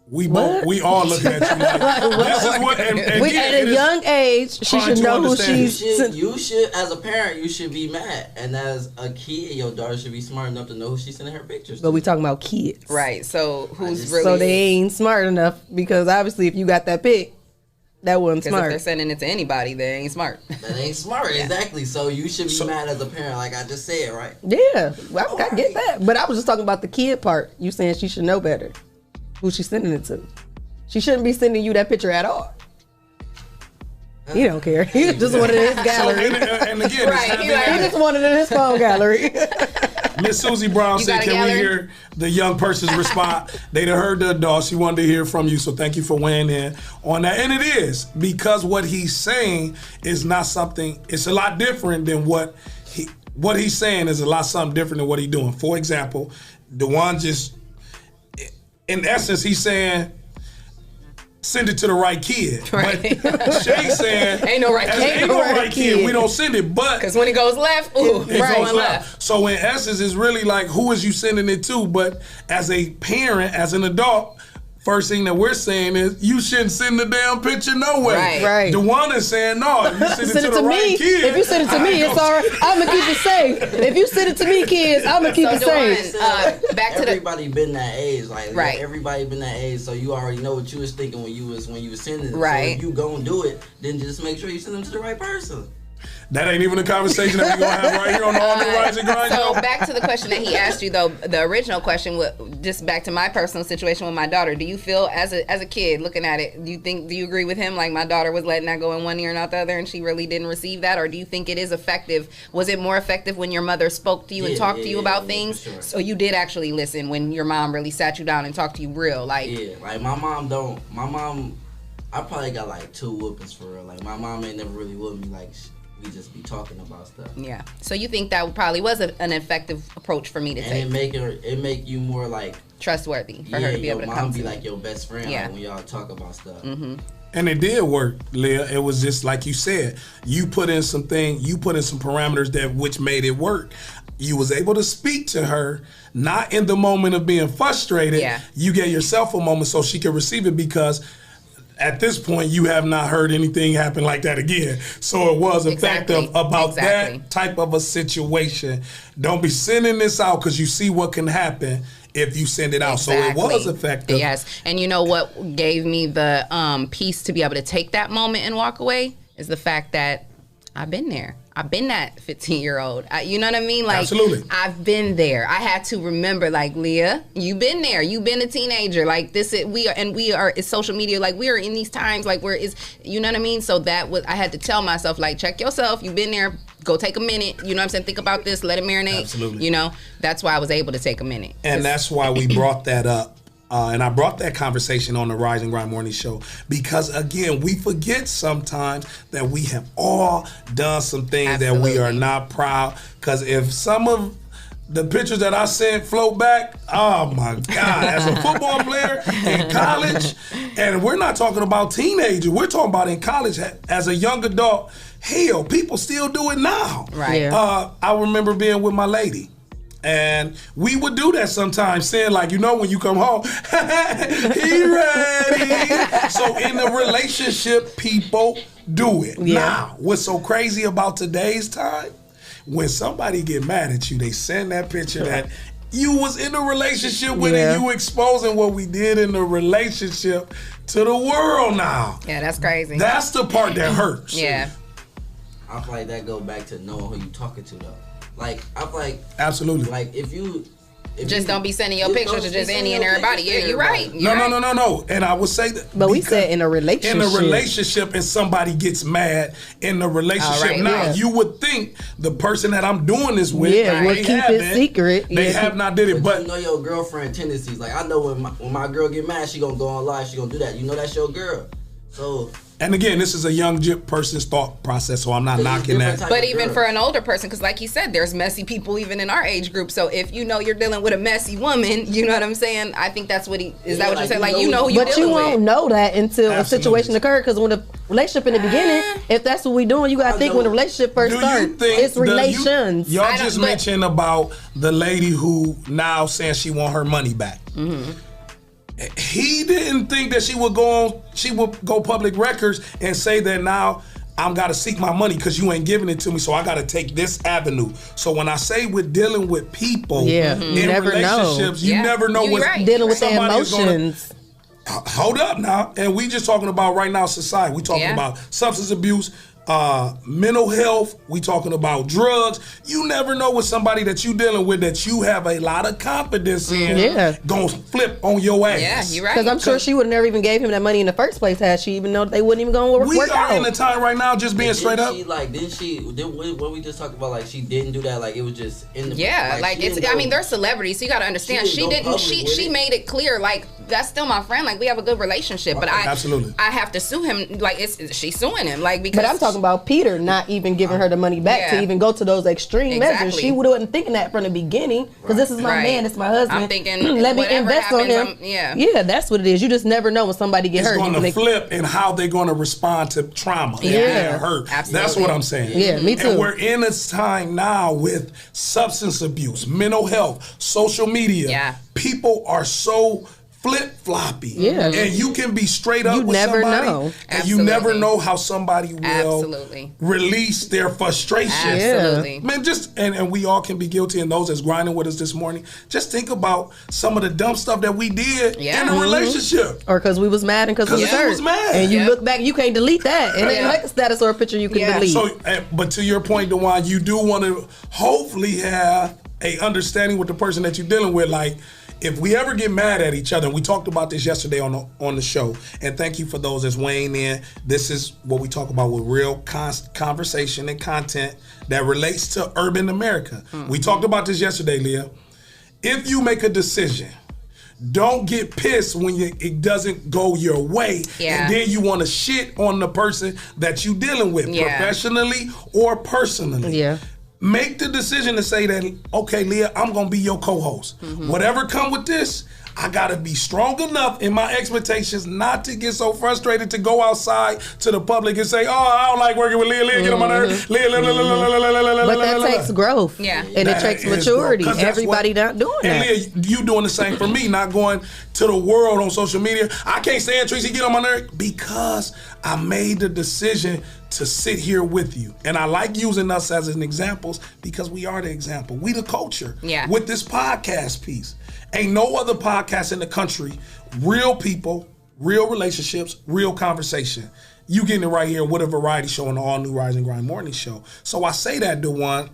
We all looking at you like, this is what, and
at a young age, she should know who she's.
You should, as a parent, you should be mad, and as a kid, your daughter should be smart enough to know who she's sending her pictures to.
But we talking about kids,
right? So who's really?
So they ain't smart enough, because obviously, if you got that pic, that wasn't smart.
If they're sending it to anybody, they ain't smart.
That ain't smart, exactly. So you should be mad as a parent, like I just said, right?
Yeah, well, I get that, but I was just talking about the kid part. You saying she should know better who she's sending it to. She shouldn't be sending you that picture at all. He don't care. He just wanted it in his gallery.
And again,
right,
he just wanted it in his phone gallery.
Miss Susie Brown
You
said,
got a
can we
gallery?
hear the young person's response? They done heard the adult. She wanted to hear from you, so thank you for weighing in on that. And it is, because what he's saying is not something, it's a lot different than what he's saying is a lot something different than what he's doing. For example, DeJuan just, in essence, he's saying, send it to the right kid.
Right.
But Shay's saying,
Ain't no right kid.
Ain't no right kid. We don't send it, but
Because when it goes left, ooh,
it
it's
goes
going
left.
left.
So in essence, it's really like, who is you sending it to? But as a parent, as an adult, first thing that we're saying is you shouldn't send the damn picture no way.
Right.
DeJuan is saying, no, if you send it
Send
to
it
the
to
right
me.
kid.
If you send it to me, it's all right. I'm gonna keep it safe. If you send it to me, kids, I'm gonna keep it safe.
Back to
everybody been that age, like
Right.
everybody been that age, so you already know what you was thinking when you was sending it.
Right.
So if you gonna do it, then just make sure you send them to the right person.
That ain't even a conversation that we're going to have right here on the All New Rise and Grind.
So back to the question that he asked you, though, the original question, just back to my personal situation with my daughter. Do you feel, as a kid looking at it, do you agree with him? Like, my daughter was letting that go in one ear and out the other, and she really didn't receive that? Or do you think it is effective? Was it more effective when your mother spoke to you and talked to you about things?
For sure.
So you did actually listen when your mom really sat you down and talked to you real? Like,
Yeah, like my mom, I probably got like 2 whoopings for real. Like, my mom ain't never really whooped me, like, we just be talking about stuff.
Yeah. So you think that probably was an effective approach for me to take?
And it make you more like
trustworthy for her to be able to come
mom
to
be
me.
like your best friend,
Yeah.
like, when y'all talk about stuff.
Mm-hmm.
And it did work, Leah. It was just like you said. You put in some parameters that which made it work. You was able to speak to her, not in the moment of being frustrated.
Yeah.
You gave yourself a moment so she could receive it, because at this point, you have not heard anything happen like that again. So it was effective about that type of a situation. Don't be sending this out because you see what can happen if you send it out.
Exactly.
So it was effective.
Yes. And you know what gave me the peace to be able to take that moment and walk away is the fact that I've been there. I've been that 15-year-old. You know what I mean? Like,
absolutely.
I've been there. I had to remember, like, Leah, you've been there. You've been a teenager. Like, we are. It's social media. Like, we are in these times, like, where it's, you know what I mean? So that was, I had to tell myself, like, check yourself. You've been there. Go take a minute. You know what I'm saying? Think about this. Let it marinate.
Absolutely.
You know, that's why I was able to take a minute.
And that's why we brought that up. And I brought that conversation on the Rise and Grind Morning Show because, again, we forget sometimes that we have all done some things that we are not proud. Because if some of the pictures that I sent float back, oh my God, as a football player in college, and we're not talking about teenagers, we're talking about in college as a young adult, hell, people still do it now.
Right.
Yeah.
I remember being with my lady. And we would do that sometimes, saying like, you know, when you come home, he ready. So in a relationship, people do it.
Yeah.
Now, what's so crazy about today's time? When somebody get mad at you, they send that picture that you was in a relationship with and you exposing what we did in the relationship to the world now.
Yeah, that's crazy.
That's the part that hurts.
Yeah.
I feel like that go back to knowing who you talking to, though. Like, I feel like,
absolutely.
Like, if
just don't be sending your pictures to just any and everybody. Yeah, you're right.
No. And I would say that.
But we said in a relationship.
In a relationship, and somebody gets mad in the relationship.
Right,
now,
yeah.
you would think the person that I'm doing this with,
would keep it secret.
They have not did it, but
you know your girlfriend tendencies. Like, I know when my girl get mad, she gonna go on live. She gonna do that. You know that's your girl. So.
And again, this is a young person's thought process, so I'm not knocking that.
But even for an older person, because like you said, there's messy people even in our age group. So if you know you're dealing with a messy woman, you know what I'm saying? I think that's what is that what you're saying? Like, you know who you're
But
dealing
you
with.
won't know that until a situation occurs. Because when the relationship in the beginning, if that's what we doing, you got to think when the relationship first starts. It's relations.
Y'all just mentioned about the lady who now saying she want her money back.
Mm-hmm.
He didn't think that she would go public records and say that now I'm got to seek my money because you ain't giving it to me, so I got to take this avenue. So when I say we're dealing with people in relationships, you never know what's
dealing with their emotions.
Hold up now. And we just talking about right now society. We talking about substance abuse, mental health. We talking about drugs. You never know with somebody that you dealing with that you have a lot of confidence in.
Yeah.
Gonna flip on your ass.
Yeah, you're right.
Because I'm sure she would have never even gave him that money in the first place had she even known they wouldn't even go and
We
work
are
out.
in a time right now just being straight up.
What we just talked about, like she didn't do that, like it was just in the
like
she
it's.
didn't
I
go-
mean, they're celebrities, so you got to understand.
She didn't go public with
She
it.
made it clear, like that's still my friend. Like we have a good relationship, but
Absolutely.
I have to sue him. Like she's suing him, like because.
But I'm talking about Peter not even giving her the money back to even go to those extreme measures.
Exactly.
She wasn't thinking that from the beginning because this is my man, it's my husband.
I'm thinking,
let me
whatever
invest on
happens,
him. Yeah, that's what it is. You just never know when somebody get
It's
hurt.
going
even
to
they-
flip and how they're going to respond to trauma.
Yeah.
and hurt.
Absolutely.
That's what I'm saying.
Yeah, me too.
And we're in a time now with substance abuse, mental health, social media.
Yeah.
People are so flip-floppy.
Yeah.
And you can be straight up
You
with
never
somebody.
know.
And you never know how somebody will
Absolutely.
release their frustration.
Absolutely.
Man, and we all can be guilty, and those that's grinding with us this morning, just think about some of the dumb stuff that we did in a relationship.
Or because we was mad and because we was
'Cause we
hurt.
was mad.
And you
Yeah.
look back, you can't delete that. It ain't
Yeah.
like a status or a picture you can delete.
So, but to your point, Dewan, you do want to hopefully have a understanding with the person that you're dealing with. Like, if we ever get mad at each other, and we talked about this yesterday on the show, and thank you for those that's weighing in. This is what we talk about with real conversation and content that relates to urban America. We talked about this yesterday, Leah. If you make a decision, don't get pissed when it doesn't go your way, and then you want to shit on the person that you dealing with, professionally or personally.
Yeah.
Make the decision to say that, okay, Leah, I'm gonna be your co-host. Whatever come with this, I gotta be strong enough in my expectations not to get so frustrated to go outside to the public and say, oh, I don't like working with Leah. Leah, get on my nerves. Leah,
But that takes growth.
Yeah.
And it takes maturity. Everybody not doing
and
that.
Leah, you doing the same for me, not going to the world on social media. I can't stand Tracy, get on my nerves, because I made the decision to sit here with you. And I like using us as an examples because we are the example. We the culture with this podcast piece. Ain't no other podcast in the country. Real people, real relationships, real conversation. You getting it right here with a variety show on the all new Rise and Grind Morning Show. So I say that, Dewan,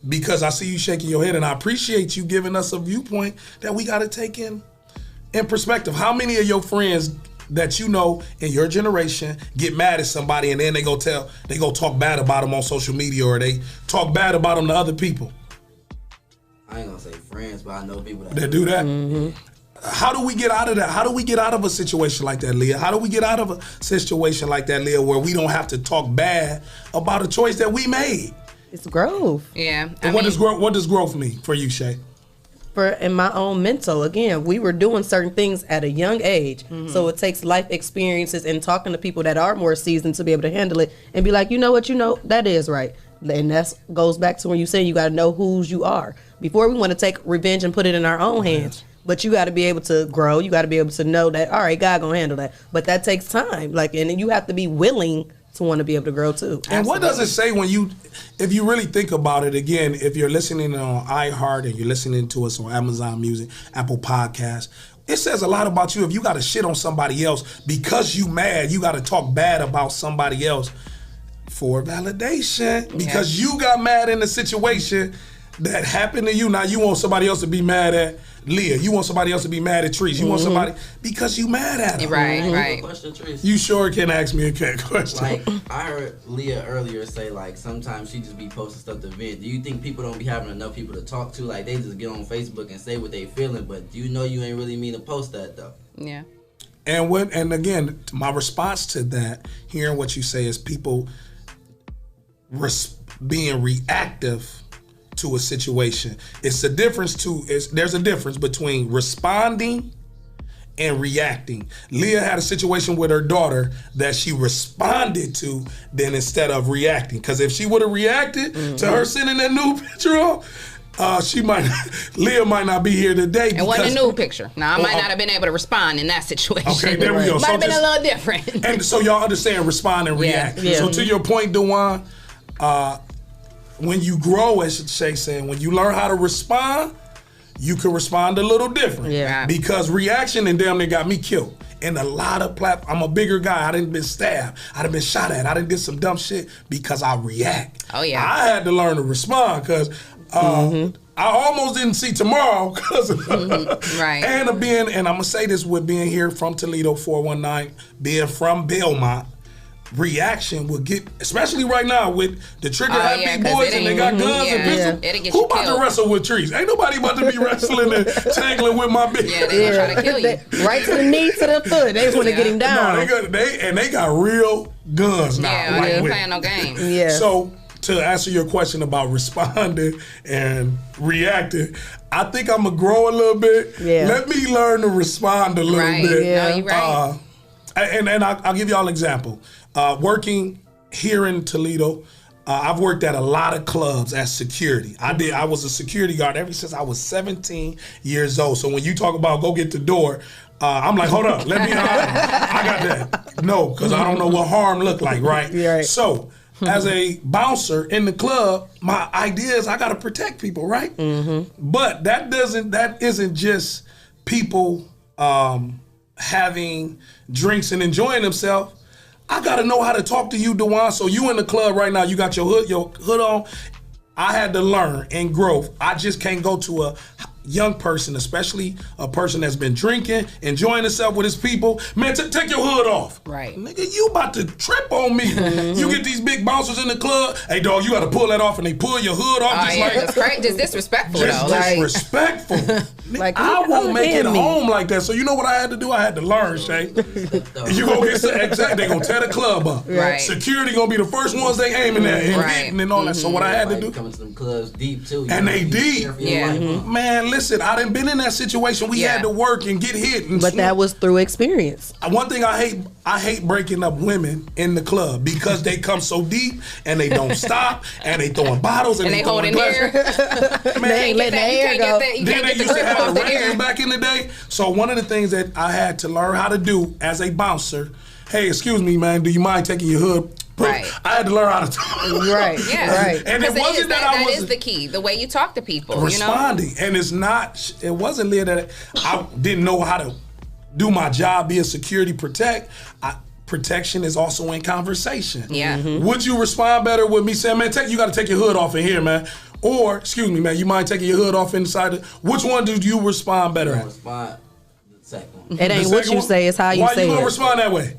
because I see you shaking your head, and I appreciate you giving us a viewpoint that we got to take in perspective. How many of your friends that you know in your generation get mad at somebody and then they go talk bad about them on social media, or they talk bad about them to other people?
I ain't gonna say friends, but I know people that
That do that? How do we get out of that? How do we get out of a situation like that, Leah? How do we get out of a situation like that, Leah, where we don't have to talk bad about a choice that we made?
It's growth.
Yeah.
And what does growth mean for you, Shay?
In my own mental, again, we were doing certain things at a young age. So it takes life experiences and talking to people that are more seasoned to be able to handle it and be like, you know what, that is right. And that goes back to when you say you got to know whose you are. Before we want to take revenge and put it in our own hands. But you got to be able to grow. You got to be able to know that, all right, God gonna handle that. But that takes time. And then you have to be willing to want to be able to grow too.
And what does it say if you really think about it, again, if you're listening on iHeart and you're listening to us on Amazon Music, Apple Podcasts, it says a lot about you. If you got to shit on somebody else because you mad, you got to talk bad about somebody else for validation because you got mad in a situation that happened to you. Now you want somebody else to be mad at Leah. You want somebody else to be mad at Trees. You want somebody because you mad at her.
Right.
Question, Trees.
You sure can ask me a question.
Like, I heard Leah earlier say, like, sometimes she just be posting stuff to vent. Do you think people don't be having enough people to talk to? Like, they just get on Facebook and say what they feeling, but you know you ain't really mean to post that, though.
Yeah.
And again, my response to that, hearing what you say, is people being reactive to a situation. There's a difference between responding and reacting. Leah had a situation with her daughter that she responded to then instead of reacting. Because if she would have reacted to her sending that new picture on, Leah might not be here today.
It wasn't a new picture. Now, I might not have been able to respond in that situation.
Okay, there we go.
Might have been a little different.
And so y'all understand respond and react.
Yeah.
So to your point, Dewan, when you grow, as Shay said, when you learn how to respond, you can respond a little different.
Yeah.
Because reaction and damn near got me killed. in a lot of I'm a bigger guy. I done been stabbed. I done been shot at. I done did some dumb shit because I react.
Oh, yeah.
I had to learn to respond because I almost didn't see tomorrow because
right.
And I'm gonna say this with being here from Toledo 419, being from Belmont. Reaction will get, especially right now with the trigger happy boys and they got guns and pistols. Who about to wrestle with trees? Ain't nobody about to be wrestling and tangling with my bitch.
Yeah, they gonna try to kill you.
Right to the knee, to the foot. They want to get him down.
No, they got real guns now.
Yeah, they ain't playing no games.
Yeah.
So to answer your question about responding and reacting, I think I'm gonna grow a little bit. Yeah. Let me learn to respond a little bit.
Yeah, no, you're right.
And I'll give y'all an example. Working here in Toledo, I've worked at a lot of clubs as security. I was a security guard ever since I was 17 years old. So when you talk about go get the door, I'm like, hold up, let me. I got that. No, because I don't know what harm look like, right?
Right.
So as a bouncer in the club, my idea is I got to protect people, right? Mm-hmm. But that isn't just people having drinks and enjoying themselves. I gotta know how to talk to you, Dewan. So you in the club right now, you got your hood on. I had to learn and grow. I just can't go to a young person, especially a person that's been drinking, enjoying himself with his people. Man, take your hood off.
Right.
Nigga, you about to trip on me. You get these big bouncers in the club. Hey, dog, you got to pull that off, and they pull your hood off.
It's crazy. Just disrespectful,
just
though.
Disrespectful. Like, I won't make it home like that. So you know what I had to do? I had to learn, Shay. You gonna get they gonna tear the club up.
Right.
Security gonna be the first ones they aiming at and hitting and all that. So what I had to do?
Coming to them clubs deep too.
And they deep.
Yeah.
Man, listen, I done been in that situation. We had to work and get hit. And
but that was through experience.
One thing I hate breaking up women in the club because they come so deep and they don't stop and they throwing bottles and
they holding hair.
Man, they ain't letting the hair go.
Then they used to have razors back in the day. So one of the things that I had to learn how to do as a bouncer, hey, excuse me, man, do you mind taking your hood?
Right.
I had to learn how to talk.
Right.
Yeah.
Right.
And it wasn't
that is the key, the way you talk to people.
Responding.
You know?
And it wasn't that I didn't know how to do my job, be a security protection is also in conversation.
Yeah.
Mm-hmm.
Would you respond better with me saying, man, you got to take your hood off in here, man? Or, excuse me, man, you mind taking your hood off inside? Which one do you respond better at?
Respond the second one.
It ain't what you say, it's how you say it.
Why you gonna respond that way?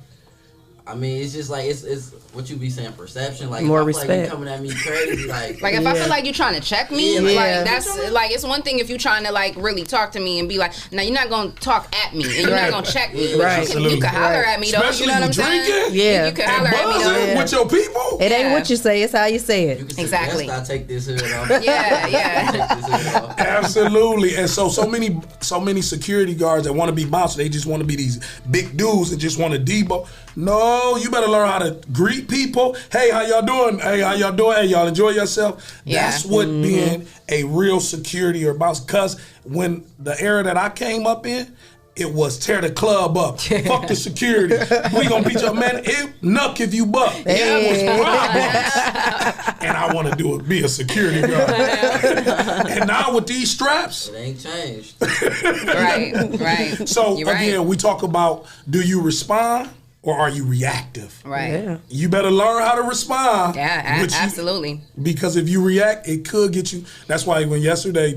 I mean, it's just like it's what you be saying, perception. Like
more
if I
respect.
feel like you coming at me crazy, like
if I feel like you're trying to check me, like that's like it's one thing if you're trying to like really talk to me and be like, now you're not gonna talk at me and you're not gonna check me.
Right.
You can holler at me though.
Especially
you know what I'm saying?
Yeah.
You can holler at me though.
With your people.
It ain't what you say, it's how you say it.
you can
Exactly.
I take this hood off.
Yeah.
Take this hood off.
Absolutely. And so many security guards that want to be bouncers, they just want to be these big dudes and just want to debo. No, you better learn how to greet people. Hey, how y'all doing? Hey, how y'all doing? Hey, y'all enjoy yourself?
Yeah.
That's what being a real security or bouncer. Because when the era that I came up in, it was tear the club up. Fuck the security. We gonna beat your man. Nuck if you buck. That was problems. And I want to be a security guard. And now with these straps,
It ain't changed.
Right.
so
You're right.
again, we talk about, do you respond or are you reactive?
Right.
Yeah.
You better learn how to respond.
Yeah, absolutely.
Because if you react, it could get you. That's why when yesterday,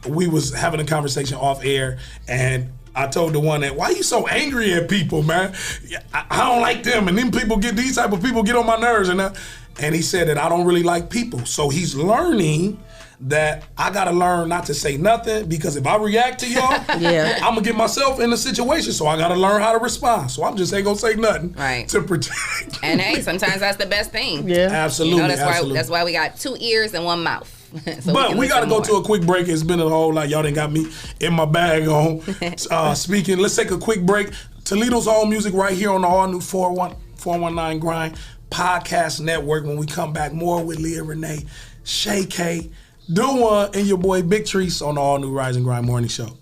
we was having a conversation off air, and I told Dewan that, why you so angry at people, man? I don't like them, and then these type of people get on my nerves, and he said that I don't really like people. So he's learning that I gotta learn not to say nothing, because if I react to y'all,
Yeah.
I'm gonna get myself in a situation. So I gotta learn how to respond. So I'm just ain't gonna say nothing
Right.
to protect.
And hey, sometimes that's the best thing.
Yeah.
Absolutely.
You know,
absolutely.
that's why we got 2 ears and 1 mouth. So
But we got to go to a quick break. It's been a whole lot. Y'all done got me in my bag on speaking. Let's take a quick break. Toledo's Own Music right here on the all new 419 Grind Podcast Network. When we come back, more with Leah Renee, Shay K, Dewan, and your boy Big Treese on the all new Rise and Grind Morning Show.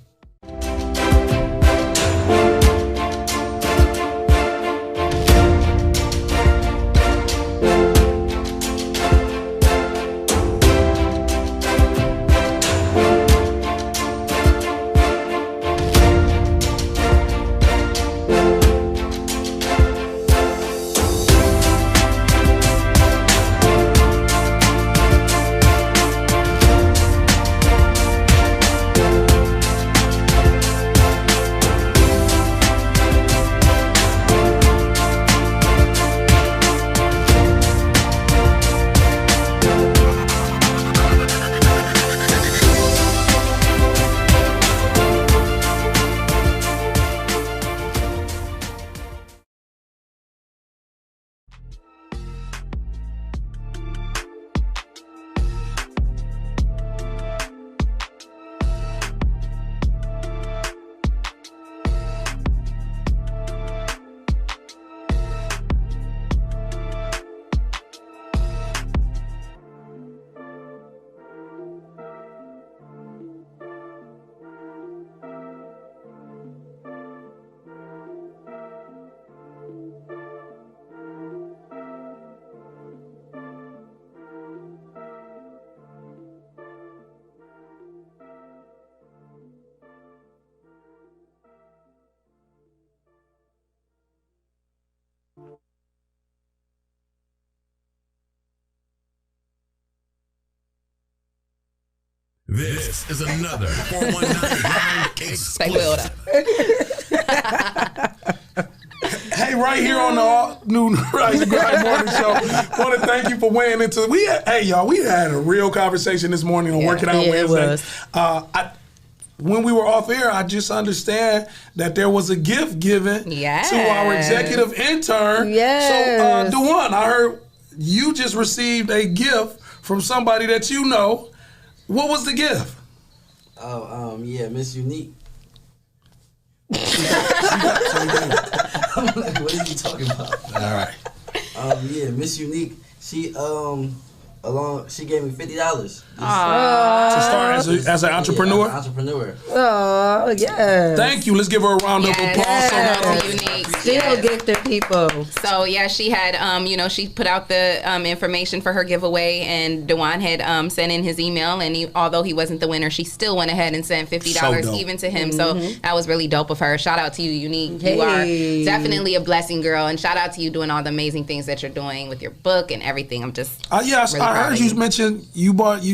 This is another 419 Grind exclusive.
Hey, right here on the all new Rise and Grind Morning Show, want to thank you for weighing into. We had a real conversation this morning on Working Out Wednesday. When we were off air, I just understand that there was a gift given to our executive intern.
Yes.
So, DeJuan, I heard you just received a gift from somebody that you know. What was the gift?
Miss Unique. I'm like, what are you talking about?
All right.
Miss Unique. She she gave me $50
to start as an entrepreneur.
Entrepreneur.
Oh yeah.
Thank you. Let's give her a round of applause.
Unique.
Still gifted people.
So she had she put out the information for her giveaway, and DeJuan had sent in his email, and although he wasn't the winner, she still went ahead and sent $50 even to him. So that was really dope of her. Shout out to you, Unique. You are definitely a blessing, girl, and shout out to you doing all the amazing things that you're doing with your book and everything. I'm just
really I heard you mention you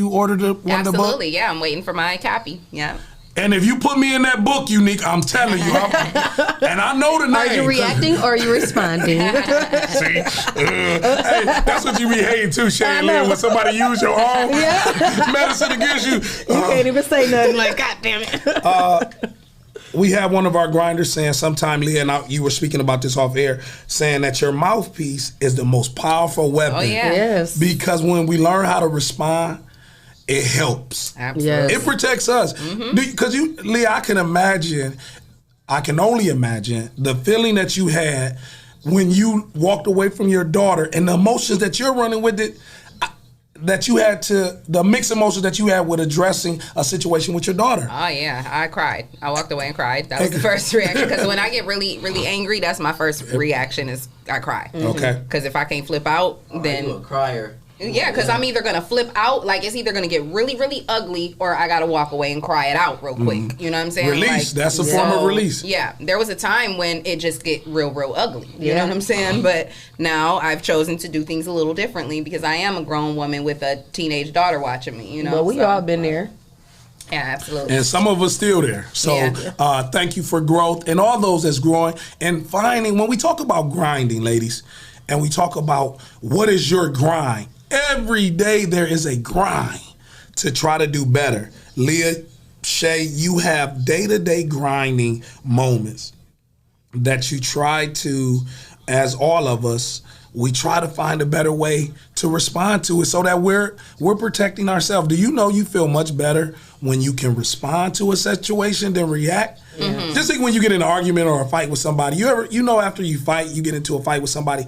ordered one of the books.
Absolutely, yeah. I'm waiting for my copy. Yeah.
And if you put me in that book, Unique, I'm telling you, and I know the name.
Are you reacting or are you responding?
See, hey, that's what you be hating too, Shay Lynn, when somebody use your own medicine against you.
You can't even say nothing. Like, God damn it.
We have one of our grinders saying sometime, Leah, and you were speaking about this off air, saying that your mouthpiece is the most powerful weapon.
Oh, yeah.
Yes.
Because when we learn how to respond, it helps.
Absolutely.
It protects us. Because Leah, I can only imagine the feeling that you had when you walked away from your daughter and the emotions that you're running with it. The mixed emotions that you had with addressing a situation with your daughter.
Oh, yeah. I cried. I walked away and cried. That was the first reaction. Because when I get really, really angry, that's my first reaction is I cry.
Okay.
Because if I can't flip out, then...
You're a crier.
Yeah, because I'm either going to flip out, like it's either going to get really, really ugly, or I got to walk away and cry it out real quick. You know what I'm saying?
Release. That's a form of release.
Yeah. There was a time when it just get real, real ugly. You know what I'm saying? But now I've chosen to do things a little differently because I am a grown woman with a teenage daughter watching me, you know?
But we all been there.
Yeah, absolutely.
And some of us still there. So thank you for growth and all those that's growing and finding. When we talk about grinding, ladies, and we talk about what is your grind, every day there is a grind to try to do better. Leah, Shay, you have day-to-day grinding moments that you try to, as all of us, we try to find a better way to respond to it so that we're protecting ourselves. Do you know you feel much better when you can respond to a situation than react? Just like when you get in an argument or a fight with somebody. You know after you fight, you get into a fight with somebody,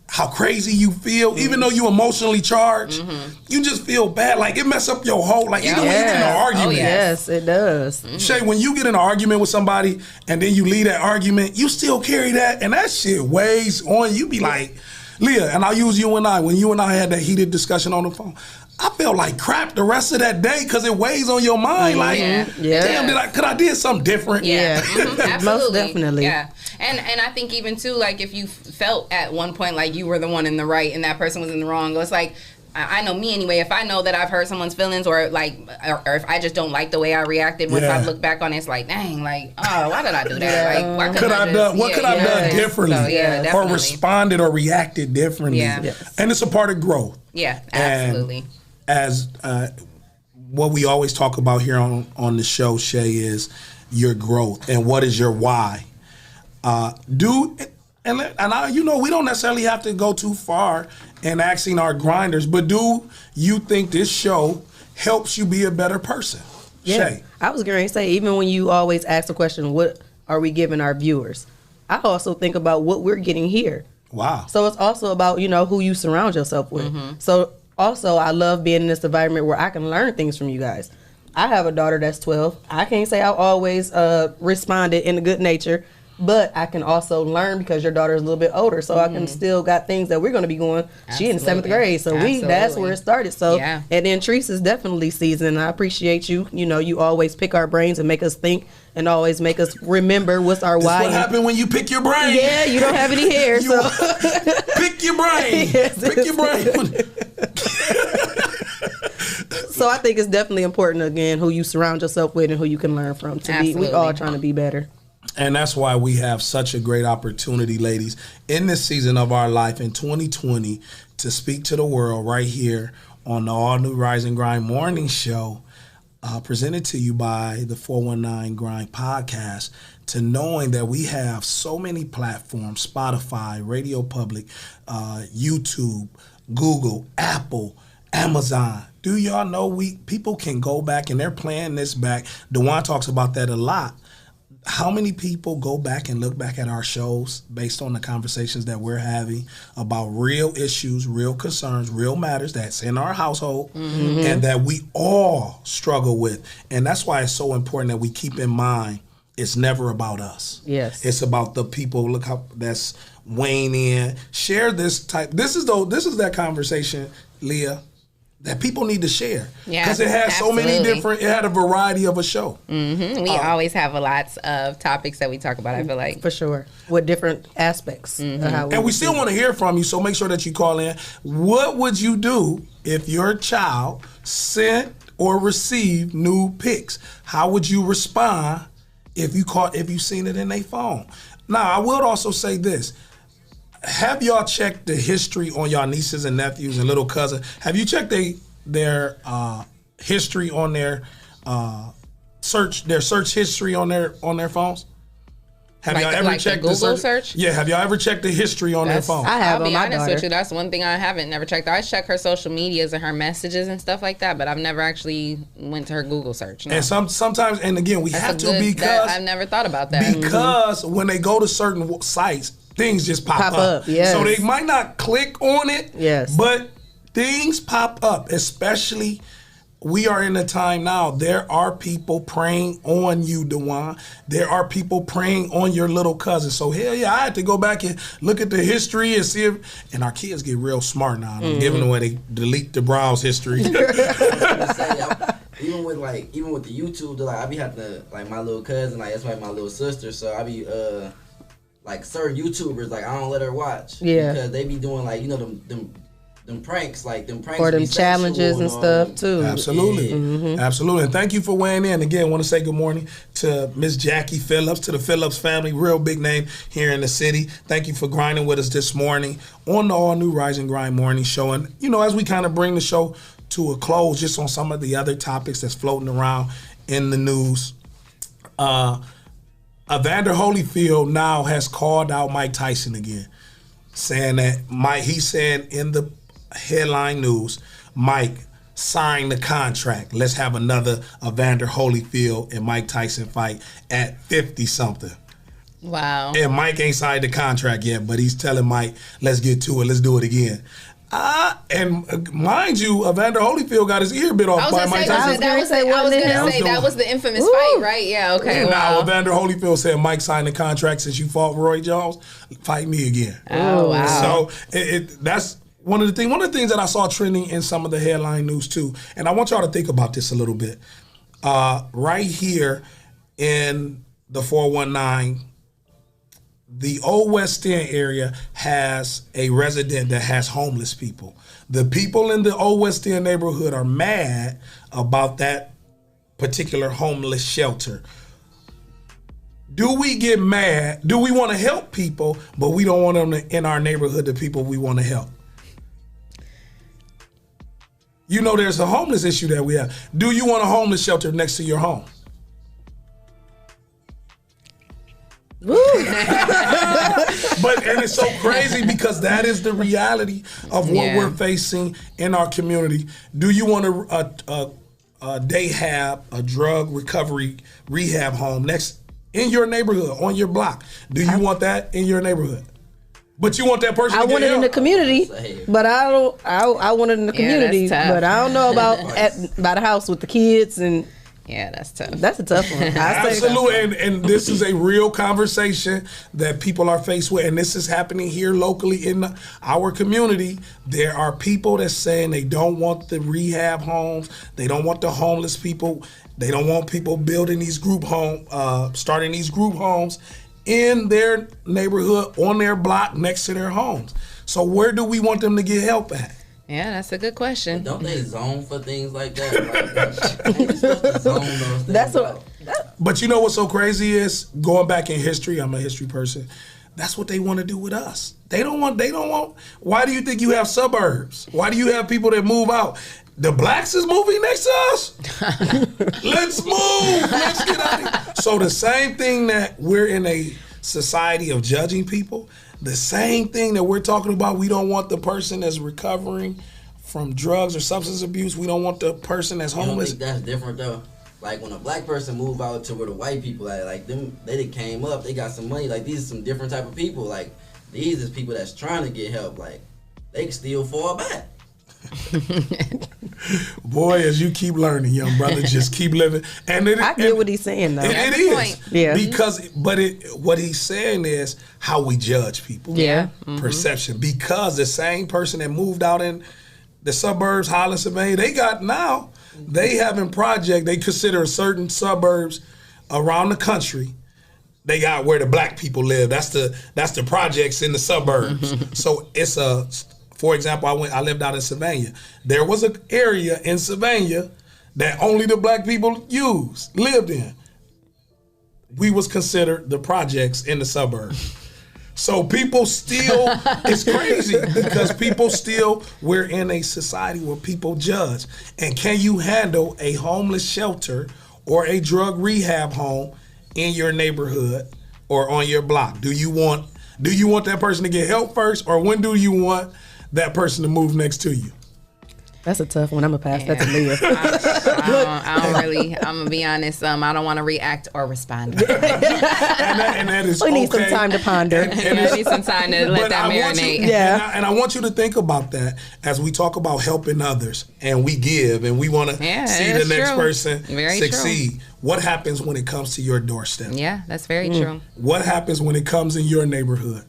how crazy you feel, even though you emotionally charged, you just feel bad. Like it mess up your whole, like even when you get in an argument.
Oh, yes, it does.
Shay, when you get in an argument with somebody and then you leave that argument, you still carry that, and that shit weighs on you. Be like, Leah, and I'll use you and I, when you and I had that heated discussion on the phone, I felt like crap the rest of that day because it weighs on your mind. Like, damn, could I did something different?
Yeah, absolutely.
Most definitely.
Yeah, and I think even too, like if you felt at one point like you were the one in the right and that person was in the wrong, it's like, I know me anyway, if I know that I've hurt someone's feelings or if I just don't like the way I reacted, once I look back on it, it's like, dang, like, oh, why did I do that? Like, why could I done differently? So,
or responded or reacted differently? And it's a part of growth.
Yeah, absolutely.
And as what we always talk about here on the show, Shay, is your growth and what is your why. And we don't necessarily have to go too far in asking our grinders, but do you think this show helps you be a better person?
Yeah.
Shay.
I was going to say, even when you always ask the question, what are we giving our viewers? I also think about what we're getting here.
Wow.
So it's also about, who you surround yourself with. So also, I love being in this environment where I can learn things from you guys. I have a daughter that's 12. I can't say I always responded in a good nature, but I can also learn because your daughter is a little bit older, so I can still got things that we're going to be going. She in the 7th grade, so that's where it started. So and then Teresa's definitely seasoned. I appreciate you. You always pick our brains and make us think and always make us remember what's our why.
What happened when you pick your brain?
Yeah, you don't have any hair, so
pick your brain.
Yes,
pick your brain.
So I think it's definitely important, again, who you surround yourself with and who you can learn from. We all trying to be better.
And that's why we have such a great opportunity, ladies, in this season of our life in 2020 to speak to the world right here on the all-new Rise and Grind Morning Show, presented to you by the 419 Grind Podcast, to knowing that we have so many platforms, Spotify, Radio Public, YouTube, Google, Apple, Amazon. Do y'all know people can go back and they're playing this back? DeJuan talks about that a lot. How many people go back and look back at our shows based on the conversations that we're having about real issues, real concerns, real matters that's in our household and that we all struggle with? And that's why it's so important that we keep in mind it's never about us.
Yes.
It's about the people that's weighing in. Share this type. This is that conversation, Leah, that people need to share.
Yeah,
because it has so many
absolutely.
it had a variety of a show.
We always have lots of topics that we talk about, I feel like.
For sure. With different aspects. Of how
And we still want to hear from you, so make sure that you call in. What would you do if your child sent or received nude pics? How would you respond if you seen it in their phone? Now, I would also say this. Have y'all checked the history on y'all nieces and nephews and little cousins? Have you checked their history on their search history on their phones? Have y'all ever checked
the Google search?
Yeah, have y'all ever checked the history on their phone?
I have.
I'll be honest with you, that's one thing I haven't never checked. I check her social medias and her messages and stuff like that, but I've never actually went to her Google search. No.
And sometimes, and again, we have to because
I've never thought about that.
Because when they go to certain sites, things just pop up.
Yes.
So they might not click on it,
yes,
but things pop up, especially we are in a time now. There are people preying on you, DeJuan. There are people preying on your little cousin. So hell yeah, I had to go back and look at the history and see if, and our kids get real smart now. I'm giving away, they delete the browse history.
Even with the YouTube, I be having to, like, my little cousin, like, that's like my little sister, so I be like certain YouTubers, like, I don't let her watch.
Yeah.
Because they be doing, like, you know, them pranks, like them pranks
or them
be
challenges and stuff too.
Absolutely.
Yeah.
Absolutely. And thank you for weighing in. Again, I want to say good morning to Miss Jackie Phillips, to the Phillips family, real big name here in the city. Thank you for grinding with us this morning on the all new Rise and Grind Morning Show. And, you know, as we kind of bring the show to a close, just on some of the other topics that's floating around in the news, Evander Holyfield now has called out Mike Tyson again, saying that he's saying in the headline news, Mike signed the contract. Let's have another Evander Holyfield and Mike Tyson fight at 50-something.
Wow.
And Mike ain't signed the contract yet, but he's telling Mike, let's get to it. Let's do it again. And mind you, Evander Holyfield got his ear bit off by Mike Tyson.
That was the infamous fight, right? Yeah, okay.
And now
Wow.
Evander Holyfield said, Mike signed the contract since you fought Roy Jones. Fight me again.
Oh, wow.
So that's one of the things that I saw trending in some of the headline news too. And I want y'all to think about this a little bit. Right here in the 419, the Old West End area has a resident that has homeless people. The people in the Old West End neighborhood are mad about that particular homeless shelter. Do we get mad? Do we want to help people, but we don't want them in our neighborhood, the people we want to help? You know, there's a homeless issue that we have. Do you want a homeless shelter next to your home? And it's so crazy because that is the reality of what we're facing in our community. Do you want a day hab, a drug recovery rehab home next in your neighborhood, on your block? Do you want that in your neighborhood? But you want that person to get
want it
help.
in the community, but I don't. I want it in the community, but I don't know about by the house with the kids and.
Yeah, that's tough.
That's a tough one.
Absolutely, and this is a real conversation that people are faced with, and this is happening here locally in our community. There are people that saying they don't want the rehab homes, they don't want the homeless people, they don't want people building these group starting these group homes in their neighborhood, on their block, next to their homes. So where do we want them to get help at?
Yeah, that's a good question.
Don't they zone for things like that? Like, ain't they supposed to zone those things
That's what.
out?
But you know what's so crazy is going back in history. I'm a history person. That's what they want to do with us. They don't want. Why do you think you have suburbs? Why do you have people that move out? The blacks is moving next to us. Let's move. Let's get out of here. So the same thing that we're in a society of judging people, the same thing that we're talking about, we don't want the person that's recovering from drugs or substance abuse. We don't want the person that's
You don't
homeless.
think that's different though? Like when a black person move out to where the white people at, like them, they done came up, they got some money. Like these are some different type of people. Like these is people that's trying to get help. Like they can still fall back.
Boy, as you keep learning, young brother, just keep living. And
I get what he's saying though.
It is.
Yeah.
Because, what he's saying is how we judge people.
Yeah.
Perception. Because the same person that moved out in the suburbs, Holland, Savannah, they having project, they consider certain suburbs around the country. They got where the black people live. That's the projects in the suburbs. So it's for example, I lived out in Savannah. There was an area in Savannah that only the black people lived in. We was considered the projects in the suburbs. So people still, it's crazy because people still, we're in a society where people judge. And can you handle a homeless shelter or a drug rehab home in your neighborhood or on your block? Do you want that person to get help first, or when do you want that person to move next to you?
That's a tough one. I'm gonna pass that to Leah.
I don't really. I'm gonna be honest. I don't want to react or respond.
and that is
We need
okay.
some time to ponder.
I need some time to let that marinate.
And I want you to think about that as we talk about helping others, and we give, and we want to see the next person succeed.
True.
What happens when it comes to your doorstep?
Yeah, that's very true.
What happens when it comes in your neighborhood?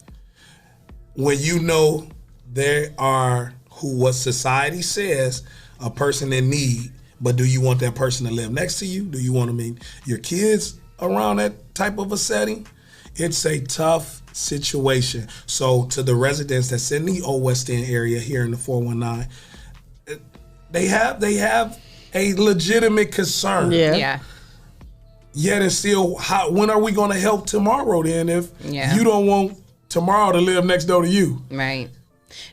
When you know there are what society says a person in need, but do you want that person to live next to you? Do you want to meet your kids around that type of a setting? It's a tough situation. So to the residents that's in the Old West End area here in the 419, they have a legitimate concern.
Yeah.
Yet and still, when are we going to help tomorrow then if you don't want tomorrow to live next door to you?
Right.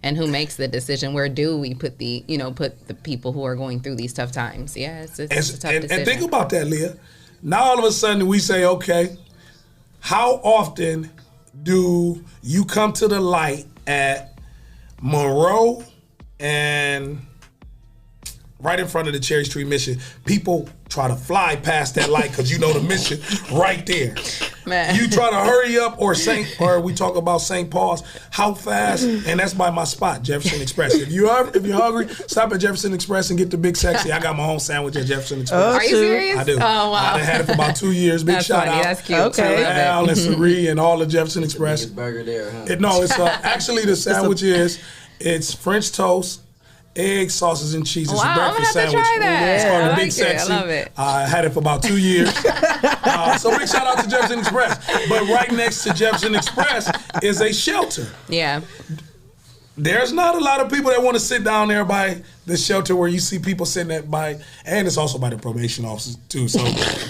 And who makes the decision? Where do we put the people who are going through these tough times? Yeah, it's a tough decision.
And think about that, Leah. Now all of a sudden we say, okay, how often do you come to the light at Monroe and right in front of the Cherry Street Mission? People try to fly past that light because you know the mission right there.
Man.
You try to hurry up, or we talk about St. Paul's. How fast? And that's by my spot, Jefferson Express. If you're hungry, stop at Jefferson Express and get the Big Sexy. I got my own sandwich at Jefferson Express.
Are you serious?
I do.
Oh wow!
I've had it for about 2 years. Big
That's
shout
funny.
out.
That's cute.
Okay.
I
Al
love
and
it.
Cerie and all the Jefferson Express.
Biggest burger there, huh?
It's actually the sandwich it's French toast, eggs, sausages, and cheese. It's
Wow,
a breakfast
I'm gonna have to
sandwich.
try that.
It's called
I
the Big
like it.
Sexy.
I love it.
I had it for about 2 years. So big shout out to Jefferson Express. But right next to Jefferson Express is a shelter.
Yeah.
There's not a lot of people that want to sit down there by the shelter where you see people sitting by, and it's also by the probation officers too. So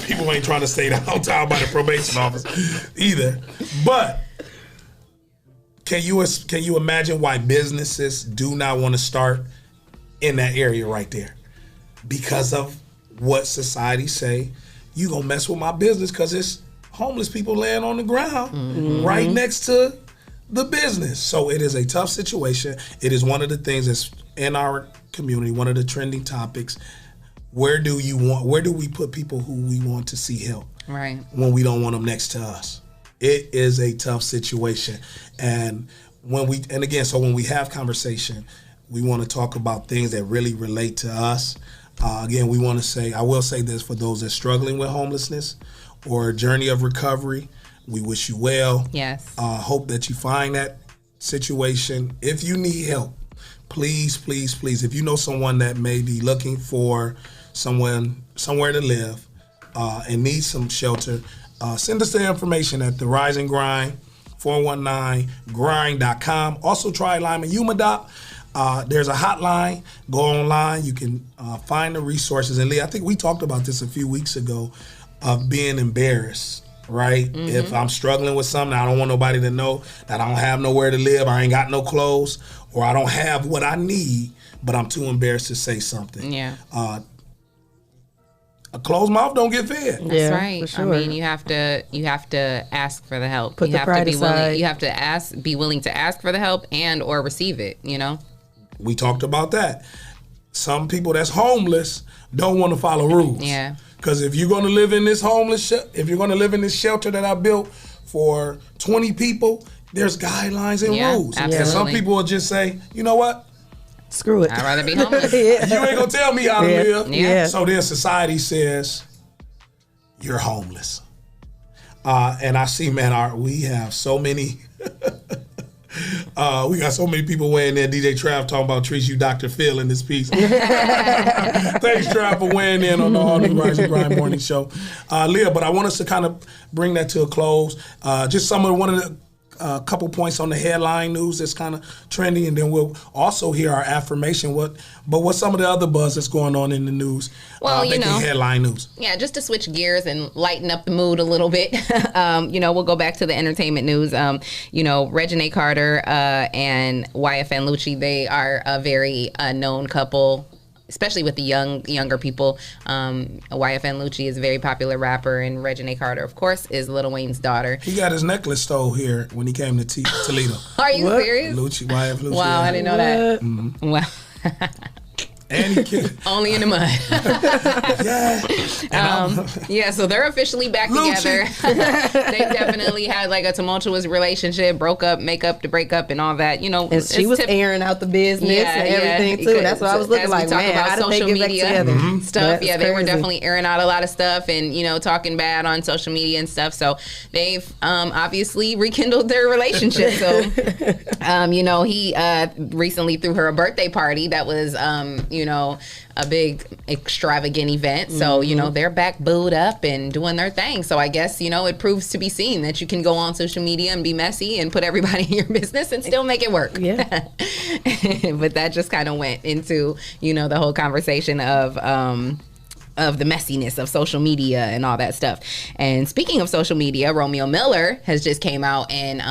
people ain't trying to stay downtown by the probation office either. But can you imagine why businesses do not want to start in that area right there? Because of what society say, you gonna mess with my business because it's homeless people laying on the ground right next to the business. So it is a tough situation. It is one of the things that's in our community, one of the trending topics. Where do we put people who we want to see help?
Right.
When we don't want them next to us. It is a tough situation. And when we have conversation, we want to talk about things that really relate to us. Again, I will say this for those that are struggling with homelessness or a journey of recovery, we wish you well.
Yes.
Hope that you find that situation. If you need help, please, please, please, if you know someone that may be looking for somewhere to live and needs some shelter, send us the information at the Rise and Grind, 419grind.com. Also try Lyman Humadop. There's a hotline. Go online. You can find the resources. And Lee, I think we talked about this a few weeks ago of being embarrassed, right? If I'm struggling with something, I don't want nobody to know that I don't have nowhere to live, I ain't got no clothes, or I don't have what I need, but I'm too embarrassed to say something.
Yeah.
A closed mouth don't get fed.
That's right. For sure. I mean, you have to ask for the help.
Put
you
the
have
pride
to be willing.
aside.
You have to be willing to ask for the help and or receive it. You know.
We talked about that. Some people that's homeless don't want to follow rules.
Yeah.
Because if you're going to live in this if you're going to live in this shelter that I built for 20 people, there's guidelines and rules.
Absolutely.
And some people will just say, you know what?
Screw it.
I'd rather be homeless.
You ain't gonna tell me how to live.
Yeah.
So then society says, you're homeless. And I see, man, we have so many, we got so many people weighing in. DJ Trav talking about treats you Dr. Phil in this piece. Thanks, Trav, for weighing in on the All New Rise and Grind Morning Show. Leah, but I want us to kind of bring that to a close. Just one of the couple points on the headline news that's kind of trending, and then we'll also hear our affirmation. What's some of the other buzz that's going on in the news?
Well,
headline news.
Yeah, just to switch gears and lighten up the mood a little bit. We'll go back to the entertainment news. Reginae Carter and YFN Lucci, they are a very known couple, especially with the younger people. YFN Lucci is a very popular rapper, and Reginae Carter, of course, is Lil Wayne's daughter.
He got his necklace stole here when he came to Toledo.
Are you serious?
YF Lucci.
Wow, I didn't know that.
Mm-hmm.
Wow.
And he killed.
Only in the mud. So they're officially back together. They definitely had like a tumultuous relationship, broke up, make up to break up and all that,
And she was airing out the business and everything too. That's what I was looking like, man, how did they get back together?
Stuff. That's they were definitely airing out a lot of stuff and, talking bad on social media and stuff. So they've obviously rekindled their relationship. So, he recently threw her a birthday party that was, a big extravagant event. So, they're back booed up and doing their thing. So I guess, it proves to be seen that you can go on social media and be messy and put everybody in your business and still make it work.
Yeah.
But that just kind of went into, the whole conversation of the messiness of social media and all that stuff. And speaking of social media, Romeo Miller has just came out and,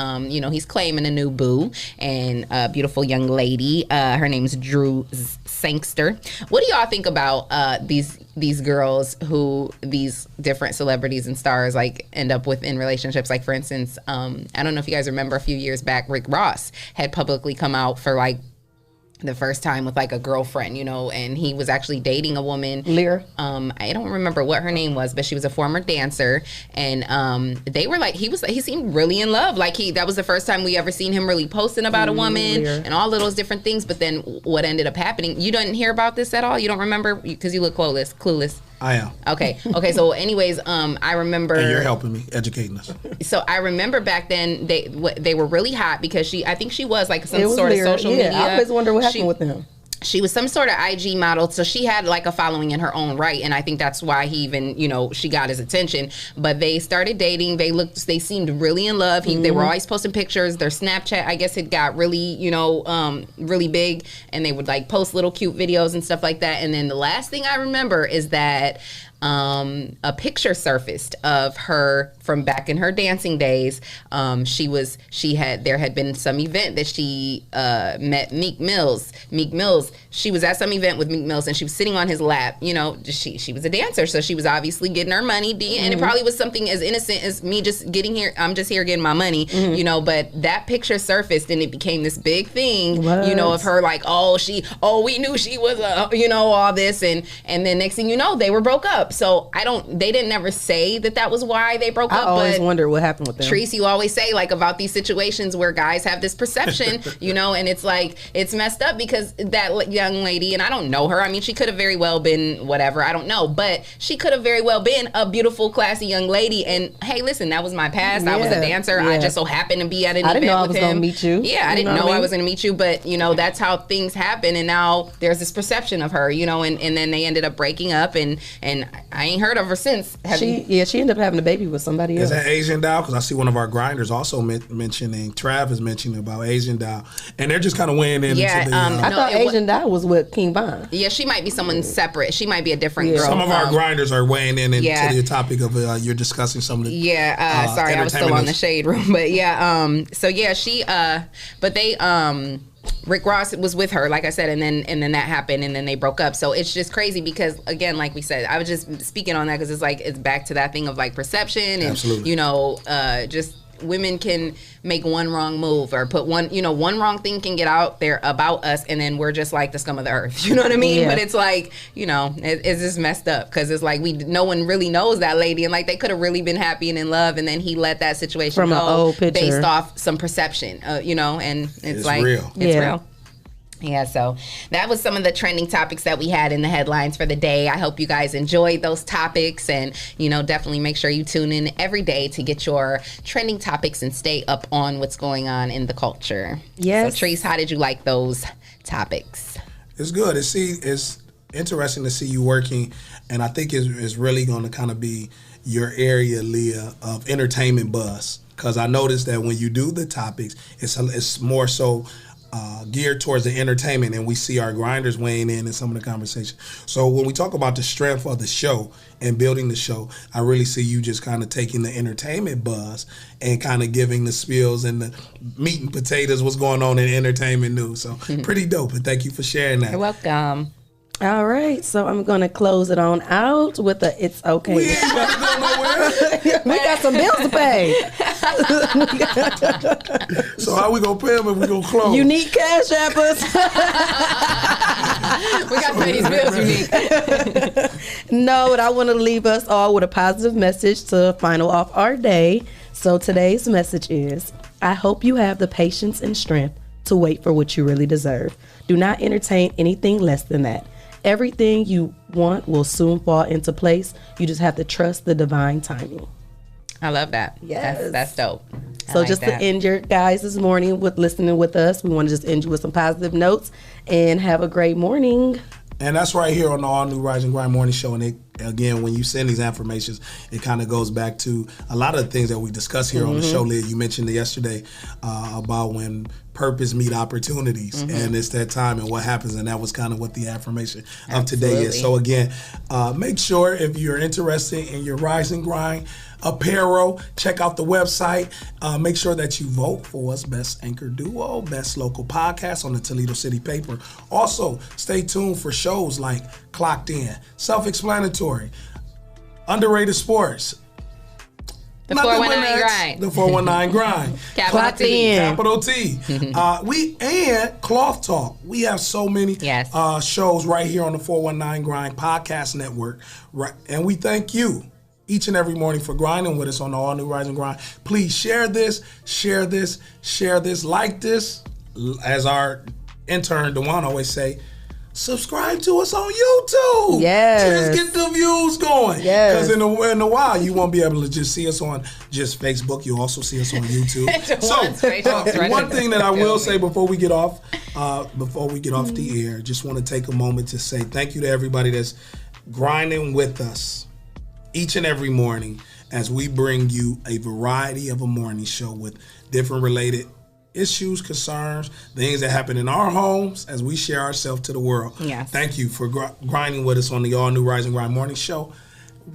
he's claiming a new boo and a beautiful young lady. Her name's Drew Sangster. What do y'all think about these girls who these different celebrities and stars like end up with in relationships? Like, for instance, I don't know if you guys remember a few years back, Rick Ross had publicly come out for like the first time with like a girlfriend, and he was actually dating a woman.
Lyra.
I don't remember what her name was, but she was a former dancer, and they were like, he seemed really in love. Like that was the first time we ever seen him really posting about a woman
Lyra.
and all of those different things. But then what ended up happening? You didn't hear about this at all? You don't remember because you look clueless.
I am.
Okay. So anyways, I remember.
And you're helping me, educating us.
So I remember back then they were really hot because I think she was like some sort
Lyra.
of social media.
I always wonder what happened with them.
She was some sort of IG model, so she had like a following in her own right, and I think that's why he even, she got his attention. But they started dating. They seemed really in love. They were always posting pictures. Their Snapchat, I guess, it got really, really big, and they would like post little cute videos and stuff like that. And then the last thing I remember is that a picture surfaced of her from back in her dancing days. There had been some event that she met Meek Mills. She was at some event with Meek Mills and she was sitting on his lap. She was a dancer, so she was obviously getting her money. And it probably was something as innocent as me just getting here. I'm just here getting my money, but that picture surfaced and it became this big thing, of her like, we knew she was all this. And then next thing you know, they were broke up. So they didn't never say that was why they broke up.
I always wonder what happened with them.
Treese, you always say like about these situations where guys have this perception, and it's like, it's messed up because that young lady, and I don't know her. I mean, she could have very well been whatever. I don't know. But she could have very well been a beautiful, classy young lady. And hey, listen, that was my past. I was a dancer. I just so happened to be at an event with him.
I didn't know I was going to meet you.
Yeah, I didn't know I was going to meet you. But, that's how things happen. And now there's this perception of her, and then they ended up breaking up. And I ain't heard of her since.
She ended up having a baby with somebody else.
Is that Asian Doll? Because I see one of our grinders also mentioning, Trav is mentioning about Asian Doll. And they're just kind of weighing in.
Yeah,
into the,
I thought Asian Doll was with King Von.
Yeah, she might be someone separate. She might be a different girl.
Some of our grinders are weighing in into the topic of you're discussing some of the
sorry, I was still on the shade room. But but they Rick Ross was with her, like I said, and then that happened, and then they broke up. So it's just crazy because, again, like we said, I was just speaking on that because it's back to that thing of like perception and
Absolutely.
Just women can make one wrong move or put one wrong thing can get out there about us, and then we're just like the scum of the earth. You know what I mean? Yeah. But it's like, it's just messed up because it's like no one really knows that lady, and like they could have really been happy and in love, and then he let that situation
from
go
an old picture
based off some perception, and it's like
real.
It's real. Yeah, so that was some of the trending topics that we had in the headlines for the day. I hope you guys enjoyed those topics, and definitely make sure you tune in every day to get your trending topics and stay up on what's going on in the culture.
Yes.
So Treese, how did you like those topics?
It's good. It's interesting to see you working, and I think it's really going to kind of be your area, Leah, of entertainment buzz. Because I noticed that when you do the topics, it's more so geared towards the entertainment, and we see our grinders weighing in some of the conversation. So when we talk about the strength of the show and building the show, I really see you just kind of taking the entertainment buzz and kind of giving the spills and the meat and potatoes, what's going on in entertainment news. So pretty dope, and thank you for sharing that.
You're welcome.
All right, so I'm going to close it on out with a It's Okay.
We ain't about to go nowhere.
We got some bills to pay.
So how we going to pay them if we going to close?
Unique Cash App us.
We got to pay these bills, Unique.
No, but I want to leave us all with a positive message to final off our day. So today's message is, I hope you have the patience and strength to wait for what you really deserve. Do not entertain anything less than that. Everything you want will soon fall into place. You just have to trust the divine timing.
I love that.
Yes.
That's dope.
So just to end your guys this morning with listening with us, we want to just end you with some positive notes and have a great morning.
And that's right here on the all new Rise and Grind Morning Show. And again, when you send these affirmations, it kind of goes back to a lot of the things that we discuss here on the show, Leah. You mentioned it yesterday about when purpose meet opportunities, and it's that time and what happens, and that was kind of what the affirmation of today is. So again, make sure if you're interested in your Rise and Grind apparel, check out the website. Make sure that you vote for us, Best Anchor Duo, Best Local Podcast on the Toledo City Paper. Also, stay tuned for shows like Clocked In, Self-Explanatory, Underrated Sports,
The 419 Grind.
The 419 Grind.
Capital T.
Capital T. We and Cloth Talk. We have so many shows right here on the 419 Grind Podcast Network. Right, and we thank you each and every morning for grinding with us on the all new Rise and Grind. Please share this, like this. As our intern Dewan always say, subscribe to us on YouTube.
Yes.
Just get the views going.
Yes.
Because in a while, you won't be able to just see us on just Facebook. You'll also see us on YouTube. So, one thing that I will say before we get off the air, just want to take a moment to say thank you to everybody that's grinding with us each and every morning as we bring you a variety of a morning show with different related issues, concerns, things that happen in our homes as we share ourselves to the world.
Yes.
Thank you for grinding with us on the all-new Rise and Grind Morning Show.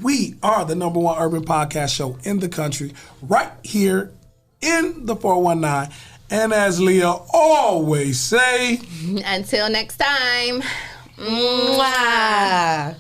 We are the #1 urban podcast show in the country, right here in the 419. And as Leah always say,
until next time.
Mwah.